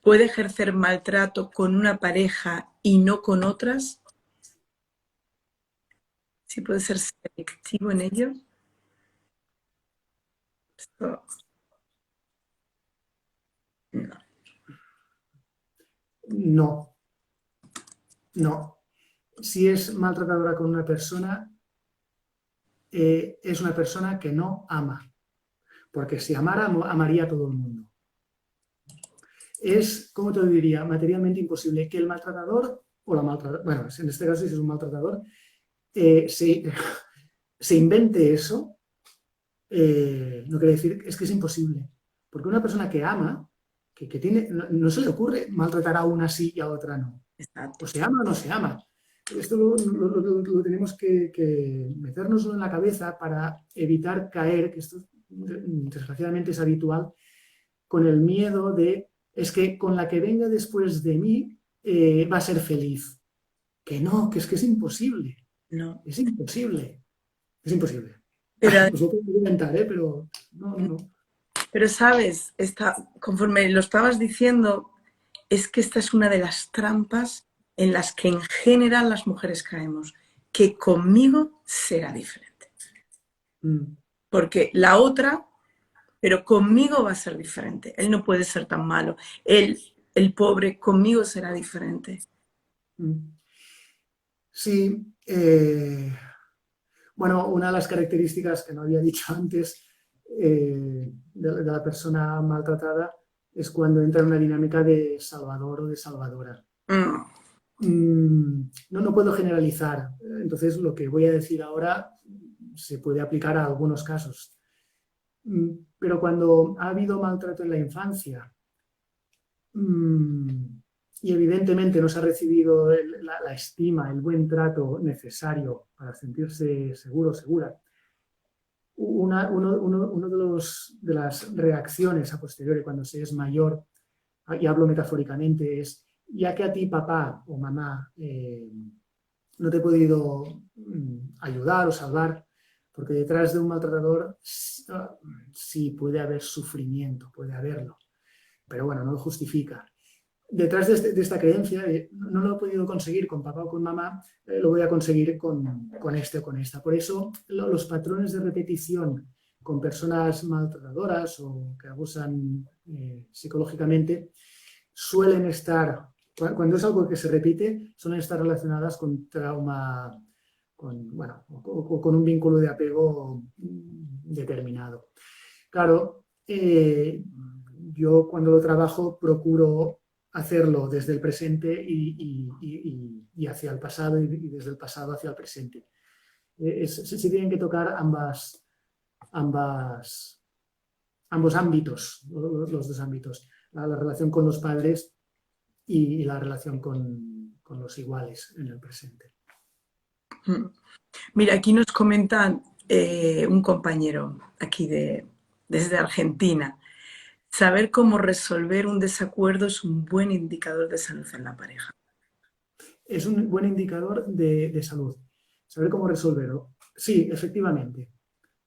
A: puede ejercer maltrato con una pareja y no con otras? ¿Sí puede ser selectivo en ello? Esto, no.
B: No, no. Si es maltratadora con una persona, es una persona que no ama, porque si amara, amaría a todo el mundo. Es, ¿cómo te lo diría?, materialmente imposible que el maltratador o la maltratadora, bueno, en este caso si es un maltratador, eh, se, se invente eso, no quiere decir, es que es imposible. Porque una persona que ama, que tiene, no se le ocurre maltratar a una sí y a otra no. O
A: Exacto.
B: se ama o no se ama. Esto lo tenemos que meternos en la cabeza para evitar caer, que esto desgraciadamente es habitual, con el miedo de, es que con la que venga después de mí va a ser feliz. Que no, que es imposible.
A: No.
B: Es imposible. Es imposible.
A: Pero,
B: Os lo puedo inventar, pero no, no, no.
A: pero sabes, conforme lo estabas diciendo, es que esta es una de las trampas en las que en general las mujeres caemos, que conmigo será diferente.
B: Mm,
A: Porque la otra, pero conmigo va a ser diferente. Él no puede ser tan malo. Él, el pobre, conmigo será diferente.
B: mm. Sí, bueno, una de las características que no había dicho antes de la persona maltratada es cuando entra en una dinámica de salvador o de salvadora.
A: Mm,
B: No, no puedo generalizar. Entonces, lo que voy a decir ahora se puede aplicar a algunos casos. Pero cuando ha habido maltrato en la infancia y evidentemente no se ha recibido la estima, el buen trato necesario para sentirse seguro o segura, uno de las reacciones a posteriori cuando se es mayor, y hablo metafóricamente, es ya que a ti papá o mamá no te he podido ayudar o salvar, porque detrás de un maltratador sí puede haber sufrimiento, puede haberlo, pero bueno, no lo justifica. Detrás de esta creencia, no lo he podido conseguir con papá o con mamá, lo voy a conseguir con este o con esta. Por eso los patrones de repetición con personas maltratadoras o que abusan psicológicamente suelen estar, cuando es algo que se repite, suelen estar relacionadas con trauma, bueno, o con un vínculo de apego determinado. Claro, yo cuando lo trabajo procuro hacerlo desde el presente y hacia el pasado y desde el pasado hacia el presente. Se tienen que tocar ambos ámbitos, los dos ámbitos, la relación con los padres y la relación con los iguales en el presente.
A: mm. Mira, aquí nos comentan un compañero aquí desde Argentina. Saber cómo resolver un desacuerdo es un buen indicador de salud en la pareja.
B: Es un buen indicador de salud. Saber cómo resolverlo. Sí, efectivamente.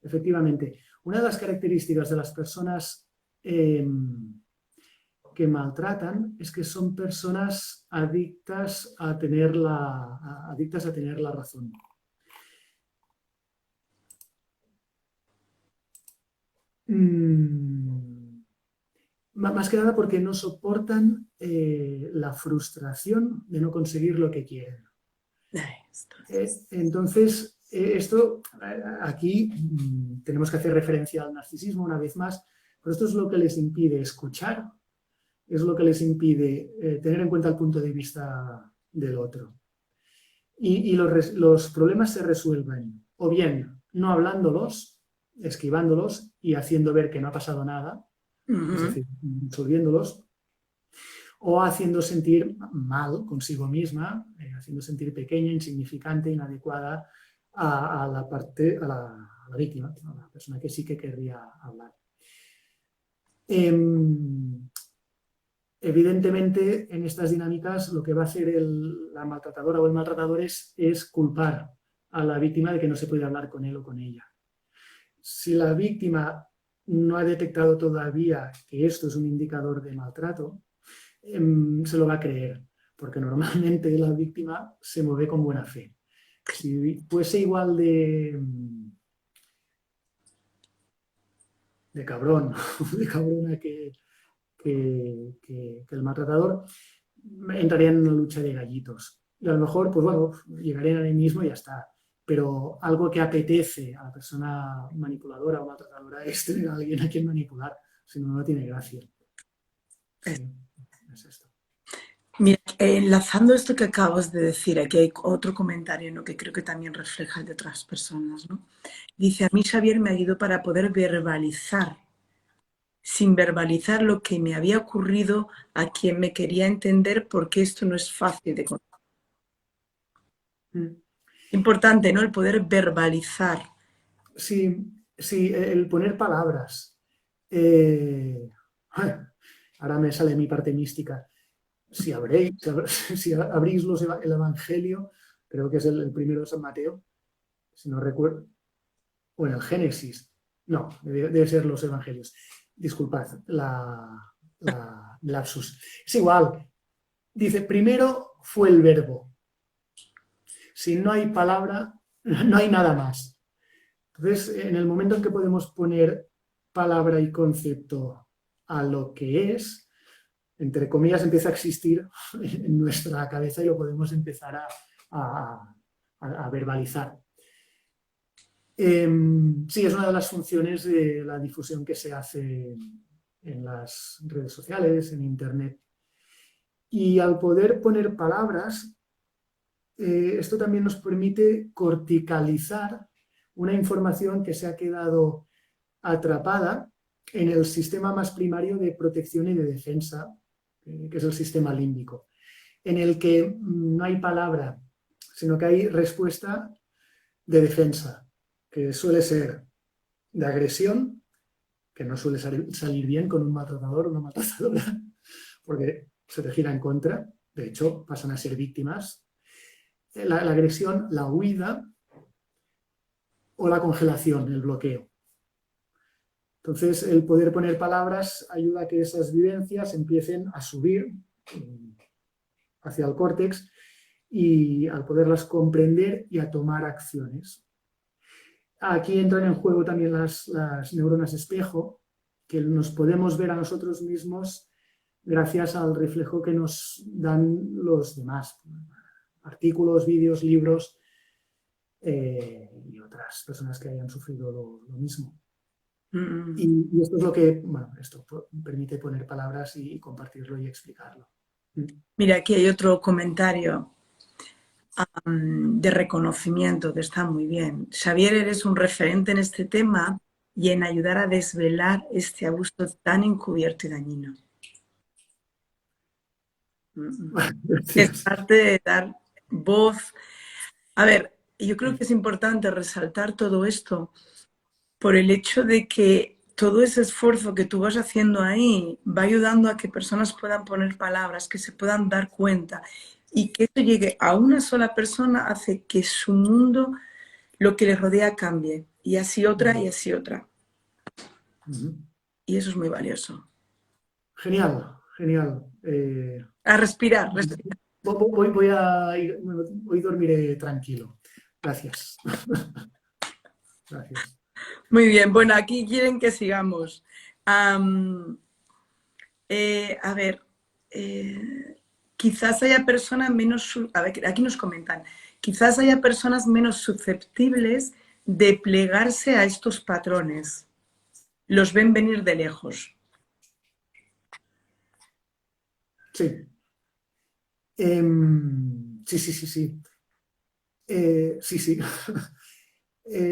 B: Efectivamente. Una de las características de las personas que maltratan es que son personas adictas a tener la razón. Más que nada porque no soportan la frustración de no conseguir lo que quieren. Entonces, aquí tenemos que hacer referencia al narcisismo una vez más, pero esto es lo que les impide escuchar, es lo que les impide tener en cuenta el punto de vista del otro. Y los problemas se resuelven o bien no hablándolos, esquivándolos y haciendo ver que no ha pasado nada, es decir, resolviéndolos, o haciendo sentir mal consigo misma, haciendo sentir pequeña, insignificante, inadecuada a la víctima, a la persona que sí que querría hablar. Evidentemente, en estas dinámicas lo que va a hacer la maltratadora o el maltratador es culpar a la víctima de que no se puede hablar con él o con ella. Si la víctima no ha detectado todavía que esto es un indicador de maltrato, se lo va a creer, porque normalmente la víctima se mueve con buena fe. Si fuese igual de cabrón, de cabrona que el maltratador, entrarían en una lucha de gallitos. Y a lo mejor, pues bueno, llegarían a mí mismo y ya está. Pero algo que apetece a la persona manipuladora o maltratadora es tener a alguien a quien manipular, si no, no tiene gracia. Sí, es esto.
A: Mira, enlazando esto que acabas de decir, aquí hay otro comentario, ¿no?, que creo que también refleja el de otras personas, ¿no? Dice, a mí Xavier me ayudó para poder verbalizar, sin verbalizar lo que me había ocurrido a quien me quería entender, porque esto no es fácil de contar. Importante, ¿no?, el poder verbalizar.
B: Sí, sí, el poner palabras. Ahora me sale mi parte mística. Si abrís el Evangelio, creo que es el primero de San Mateo, si no recuerdo, o en el Génesis, no, debe ser los Evangelios. Disculpad, la lapsus. Es igual, dice, primero fue el verbo. Si no hay palabra, no hay nada más. Entonces, en el momento en que podemos poner palabra y concepto a lo que es, entre comillas, empieza a existir en nuestra cabeza y lo podemos empezar a verbalizar. Sí, es una de las funciones de la difusión que se hace en las redes sociales, en Internet. Y al poder poner palabras, esto también nos permite corticalizar una información que se ha quedado atrapada en el sistema más primario de protección y de defensa, que es el sistema límbico, en el que no hay palabra, sino que hay respuesta de defensa, que suele ser de agresión, que no suele salir bien con un maltratador o una maltratadora, porque se te gira en contra, de hecho pasan a ser víctimas. La agresión, la huida o la congelación, el bloqueo. Entonces, el poder poner palabras ayuda a que esas vivencias empiecen a subir hacia el córtex y al poderlas comprender y a tomar acciones. Aquí entran en juego también las neuronas espejo, que nos podemos ver a nosotros mismos gracias al reflejo que nos dan los demás. Artículos, vídeos, libros y otras personas que hayan sufrido lo mismo. Y esto es lo que, bueno, esto permite poner palabras y compartirlo y explicarlo.
A: Mira, aquí hay otro comentario de reconocimiento que está muy bien. Xavier, eres un referente en este tema y en ayudar a desvelar este abuso tan encubierto y dañino. Es parte de dar voz. A ver, yo creo que es importante resaltar todo esto por el hecho de que todo ese esfuerzo que tú vas haciendo ahí va ayudando a que personas puedan poner palabras, que se puedan dar cuenta, y que eso llegue a una sola persona hace que su mundo, lo que le rodea, cambie. Y así otra y así otra. Y eso es muy valioso.
B: Genial, genial.
A: A respirar, respirar.
B: Hoy dormiré tranquilo. Gracias. Gracias.
A: Muy bien, bueno, aquí quieren que sigamos. A ver, quizás haya personas menos, a ver, aquí nos comentan, quizás haya personas menos susceptibles de plegarse a estos patrones. Los ven venir de lejos.
B: Sí. Sí, sí, sí, sí. Sí, sí.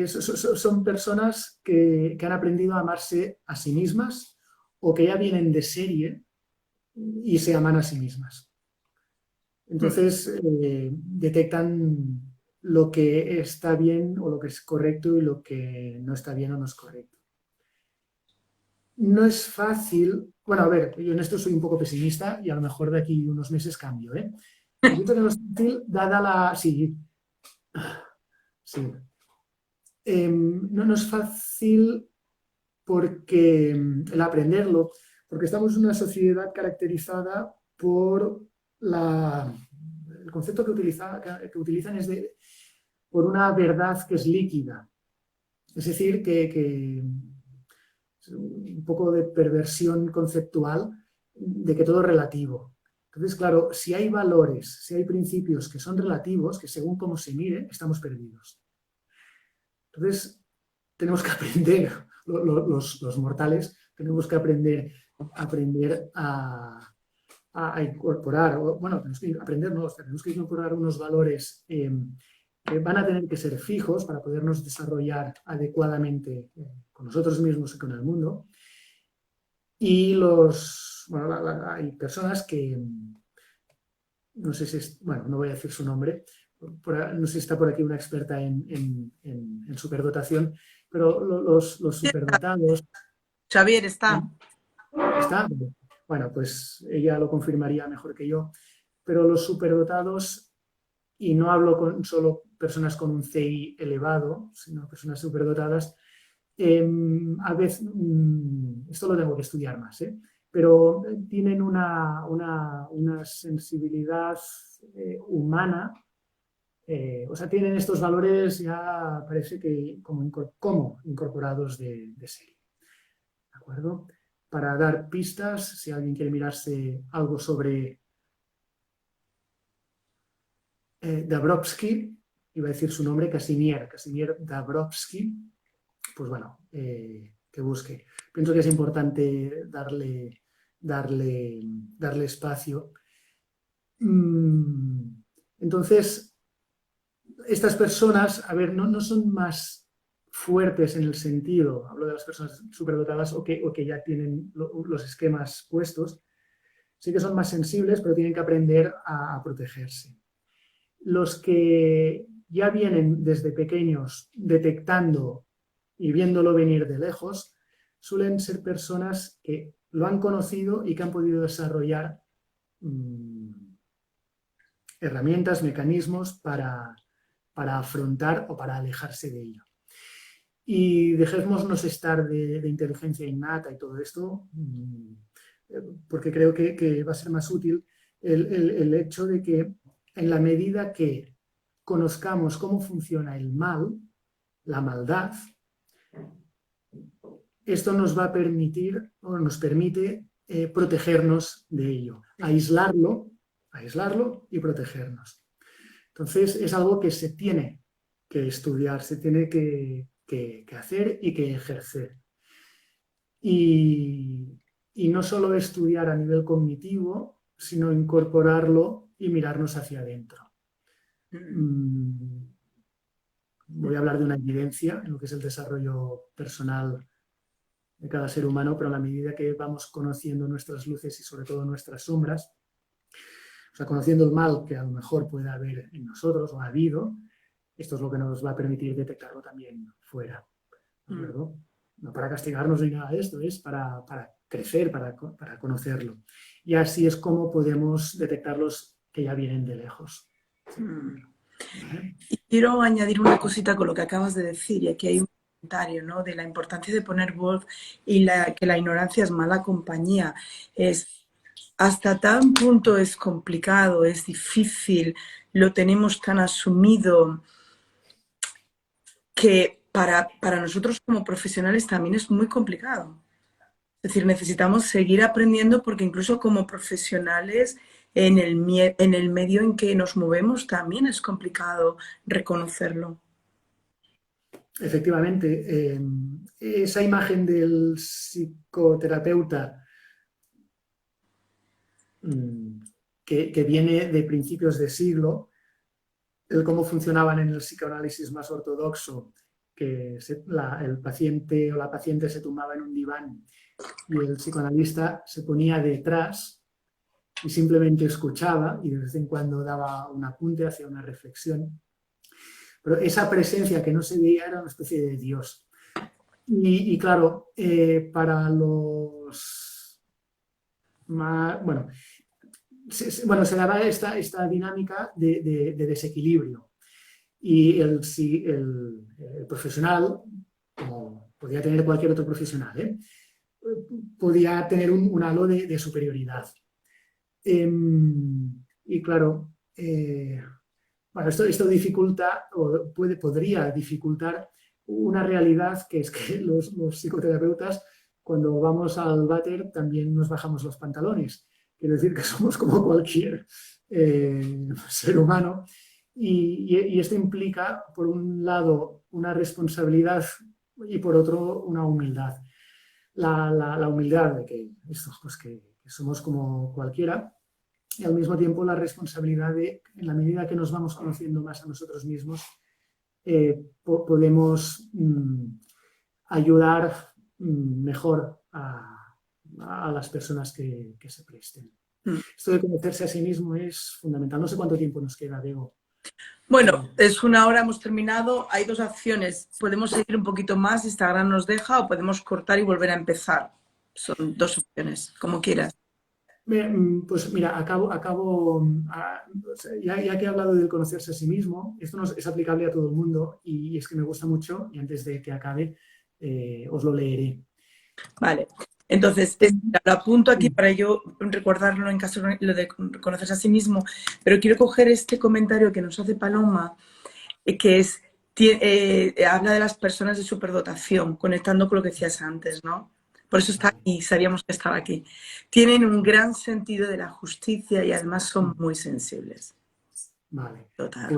B: Son personas que han aprendido a amarse a sí mismas o que ya vienen de serie y se aman a sí mismas.
A: Mm.
B: Entonces, detectan lo que está bien o lo que es correcto y lo que no está bien o no es correcto. No es fácil, bueno, a ver, yo en esto soy un poco pesimista y a lo mejor de aquí unos meses cambio, ¿eh? Yo pienso que no es fácil, dada la... Sí, sí. No es fácil porque el aprenderlo, porque estamos en una sociedad caracterizada por el concepto que utilizan es por una verdad que es líquida. Es decir, que es un poco de perversión conceptual de que todo es relativo. Entonces, claro, si hay valores, si hay principios que son relativos, que según cómo se mire, estamos perdidos. Entonces, tenemos que aprender, los mortales, tenemos que aprender a incorporar, bueno, tenemos que aprender, no, tenemos que incorporar unos valores que van a tener que ser fijos para podernos desarrollar adecuadamente con nosotros mismos y con el mundo. Y bueno, hay personas que, no sé si es, bueno, no voy a decir su nombre, no sé si está por aquí una experta en superdotación, pero los superdotados,
A: Xavier
B: ¿eh?
A: está.
B: ¿Está? Bueno, pues ella lo confirmaría mejor que yo, pero los superdotados, y no hablo con solo personas con un CI elevado, sino personas superdotadas, a veces, esto lo tengo que estudiar más, pero tienen una sensibilidad humana, o sea, tienen estos valores ya parece que como incorporados de serie, ¿de acuerdo? Para dar pistas, si alguien quiere mirarse algo sobre Dabrowski, iba a decir su nombre, Casimir Dabrowski, pues bueno, que busque. Pienso que es importante darle espacio. Entonces, estas personas, a ver, no son más fuertes en el sentido, hablo de las personas superdotadas o que ya tienen los esquemas puestos, sí que son más sensibles, pero tienen que aprender a protegerse. Los que ya vienen desde pequeños detectando y viéndolo venir de lejos, suelen ser personas que lo han conocido y que han podido desarrollar herramientas, mecanismos para afrontar o para alejarse de ello. Y dejémonos estar de inteligencia innata y todo esto, porque creo que va a ser más útil el hecho de que en la medida que conozcamos cómo funciona el mal, la maldad, esto nos va a permitir o nos permite protegernos de ello, aislarlo y protegernos. Entonces es algo que se tiene que estudiar, se tiene que hacer y que ejercer. Y no solo estudiar a nivel cognitivo, sino incorporarlo y mirarnos hacia adentro. Voy a hablar de una evidencia en lo que es el desarrollo personal de cada ser humano, pero a la medida que vamos conociendo nuestras luces y sobre todo nuestras sombras, o sea, conociendo el mal que a lo mejor puede haber en nosotros o ha habido, esto es lo que nos va a permitir detectarlo también fuera, ¿de acuerdo? No para castigarnos ni nada de esto, es para crecer, para conocerlo. Y así es como podemos detectarlos que ya vienen de lejos. Sí. ¿Vale?
A: Y quiero añadir una cosita con lo que acabas de decir, y aquí hay un comentario, ¿no? De la importancia de poner voz y que la ignorancia es mala compañía. Es hasta tan punto es complicado, es difícil, lo tenemos tan asumido que para nosotros como profesionales también es muy complicado. Es decir, necesitamos seguir aprendiendo porque incluso como profesionales en el medio en que nos movemos también es complicado reconocerlo.
B: Efectivamente, esa imagen del psicoterapeuta que viene de principios de siglo, el cómo funcionaban en el psicoanálisis más ortodoxo, que el paciente o la paciente se tumbaba en un diván y el psicoanalista se ponía detrás y simplemente escuchaba y de vez en cuando daba un apunte hacia una reflexión. Pero esa presencia que no se veía era una especie de Dios. Y claro, para los más... Bueno, se daba esta dinámica de desequilibrio. Y el profesional, como podía tener cualquier otro profesional, podía tener un halo de superioridad. Y claro, bueno, esto dificulta o podría dificultar una realidad que es que los psicoterapeutas, cuando vamos al váter, también nos bajamos los pantalones. Quiero decir que somos como cualquier ser humano. Y esto implica, por un lado, una responsabilidad y por otro, una humildad. La humildad de que, pues que somos como cualquiera, y al mismo tiempo la responsabilidad de, en la medida que nos vamos conociendo más a nosotros mismos, podemos ayudar mejor a las personas que se presten. Esto de conocerse a sí mismo es fundamental. No sé cuánto tiempo nos queda, Diego.
A: Bueno, es 1 hora, hemos terminado. Hay 2 opciones. Podemos seguir un poquito más, Instagram nos deja, o podemos cortar y volver a empezar. Son 2 opciones, como quieras.
B: Pues mira, ya que he hablado de conocerse a sí mismo, esto es aplicable a todo el mundo y es que me gusta mucho y antes de que acabe os lo leeré.
A: Vale, entonces lo apunto aquí para yo recordarlo en caso de lo de conocerse a sí mismo, pero quiero coger este comentario que nos hace Paloma, que es, habla de las personas de superdotación, conectando con lo que decías antes, ¿no? Por eso está aquí, sabíamos que estaba aquí. Tienen un gran sentido de la justicia y además son muy sensibles.
B: Vale,
A: Total.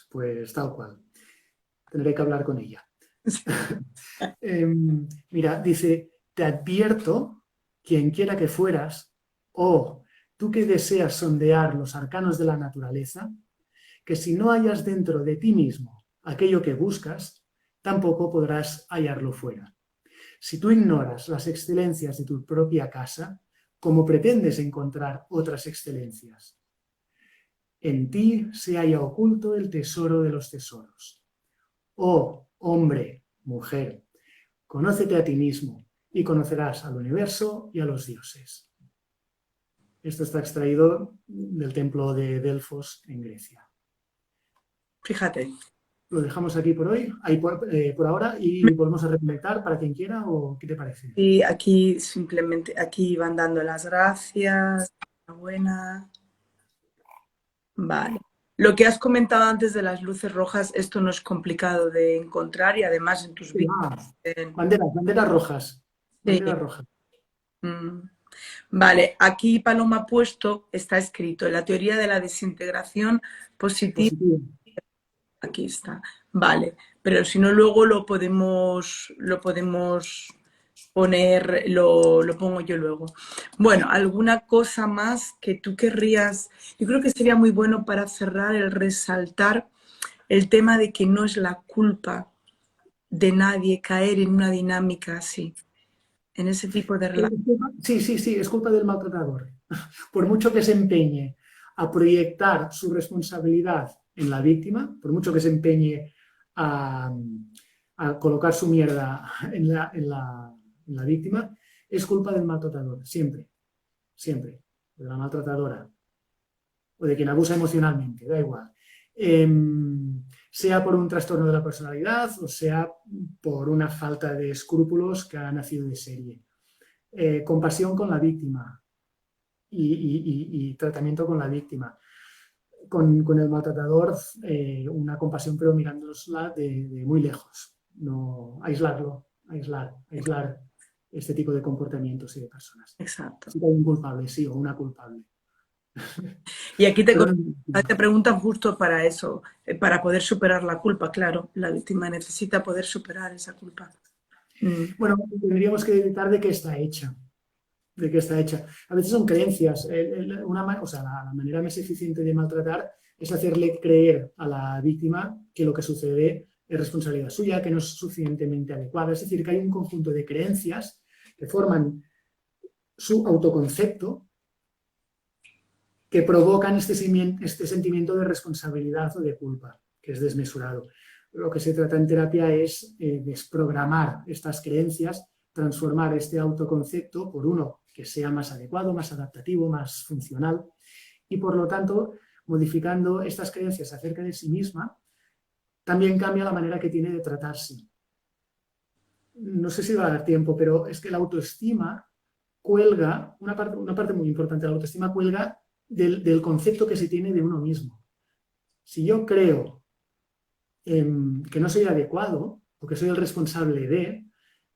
B: pues tal cual. Tendré que hablar con ella. Mira, dice, te advierto, quien quiera que fueras, o tú que deseas sondear los arcanos de la naturaleza, que si no hallas dentro de ti mismo aquello que buscas, tampoco podrás hallarlo fuera. Si tú ignoras las excelencias de tu propia casa, ¿cómo pretendes encontrar otras excelencias? En ti se halla oculto el tesoro de los tesoros. Oh, hombre, mujer, conócete a ti mismo y conocerás al universo y a los dioses. Esto está extraído del templo de Delfos en Grecia.
A: Fíjate.
B: Lo dejamos aquí por hoy, por ahora, y volvemos a reconectar para quien quiera, o ¿qué te parece?
A: Y aquí simplemente, aquí van dando las gracias, enhorabuena. Vale. Lo que has comentado antes de las luces rojas, esto no es complicado de encontrar y además en tus vídeos.
B: Banderas rojas. Banderas rojas.
A: Vale, aquí Paloma ha puesto, está escrito, la teoría de la desintegración positiva. Aquí está. Vale, pero si no luego lo podemos poner, lo pongo yo luego. Bueno, ¿alguna cosa más que tú querrías? Yo creo que sería muy bueno para cerrar el resaltar el tema de que no es la culpa de nadie caer en una dinámica así, en ese tipo de relación.
B: Sí, es culpa del maltratador. Por mucho que se empeñe a proyectar su responsabilidad en la víctima, por mucho que se empeñe a colocar su mierda en la víctima, es culpa del maltratador, siempre, siempre, de la maltratadora o de quien abusa emocionalmente, da igual. Sea por un trastorno de la personalidad o sea por una falta de escrúpulos que ha nacido de serie. Compasión con la víctima y tratamiento con la víctima. Con el maltratador, una compasión pero mirándola de muy lejos. No aislar este tipo de comportamientos y de personas.
A: Exacto.
B: Si hay un culpable, sí, o una culpable.
A: Y aquí te preguntan justo para eso, para poder superar la culpa, claro. La víctima necesita poder superar esa culpa.
B: Bueno, tendríamos que detectar de qué está hecha. de qué está hecha. A veces son creencias. O sea, la manera más eficiente de maltratar es hacerle creer a la víctima que lo que sucede es responsabilidad suya, que no es suficientemente adecuada. Es decir, que hay un conjunto de creencias que forman su autoconcepto que provocan este sentimiento de responsabilidad o de culpa, que es desmesurado. Lo que se trata en terapia es desprogramar estas creencias, transformar este autoconcepto por uno que sea más adecuado, más adaptativo, más funcional, y por lo tanto, modificando estas creencias acerca de sí misma, también cambia la manera que tiene de tratarse. No sé si va a dar tiempo, pero es que la autoestima cuelga, una parte muy importante de la autoestima cuelga del concepto que se tiene de uno mismo. Si yo creo que no soy adecuado o que soy el responsable de,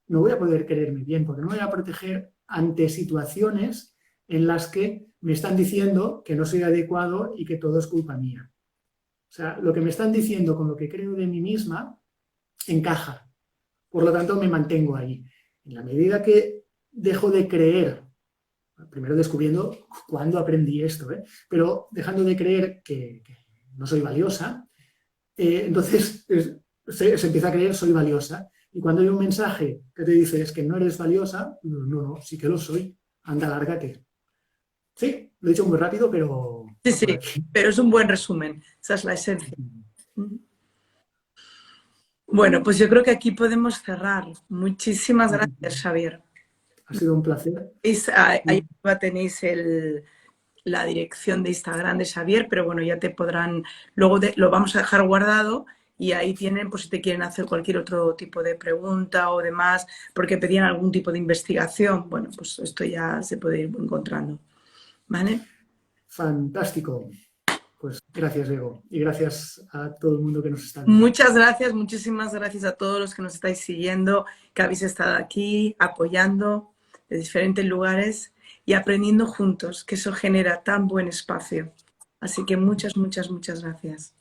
B: no voy a poder quererme bien, porque no me voy a proteger ante situaciones en las que me están diciendo que no soy adecuado y que todo es culpa mía. O sea, lo que me están diciendo con lo que creo de mí misma encaja. Por lo tanto, me mantengo ahí. En la medida que dejo de creer, primero descubriendo cuándo aprendí esto, pero dejando de creer que no soy valiosa, entonces se empieza a creer soy valiosa. Y cuando hay un mensaje que te dice es que no eres valiosa, no, sí que lo soy, anda, lárgate. Sí, lo he dicho muy rápido, pero...
A: Sí, pero es un buen resumen, esa es la esencia. Bueno, pues yo creo que aquí podemos cerrar. Muchísimas gracias, Xavier.
B: Ha sido un placer.
A: Ahí tenéis la dirección de Instagram de Xavier, pero bueno, ya te podrán, luego lo vamos a dejar guardado y ahí tienen, pues si te quieren hacer cualquier otro tipo de pregunta o demás, porque pedían algún tipo de investigación, bueno, pues esto ya se puede ir encontrando. ¿Vale?
B: Fantástico. Pues gracias, Diego, y gracias a todo el mundo que nos está viendo.
A: Muchas gracias, muchísimas gracias a todos los que nos estáis siguiendo, que habéis estado aquí apoyando de diferentes lugares y aprendiendo juntos, que eso genera tan buen espacio. Así que muchas, muchas, muchas gracias.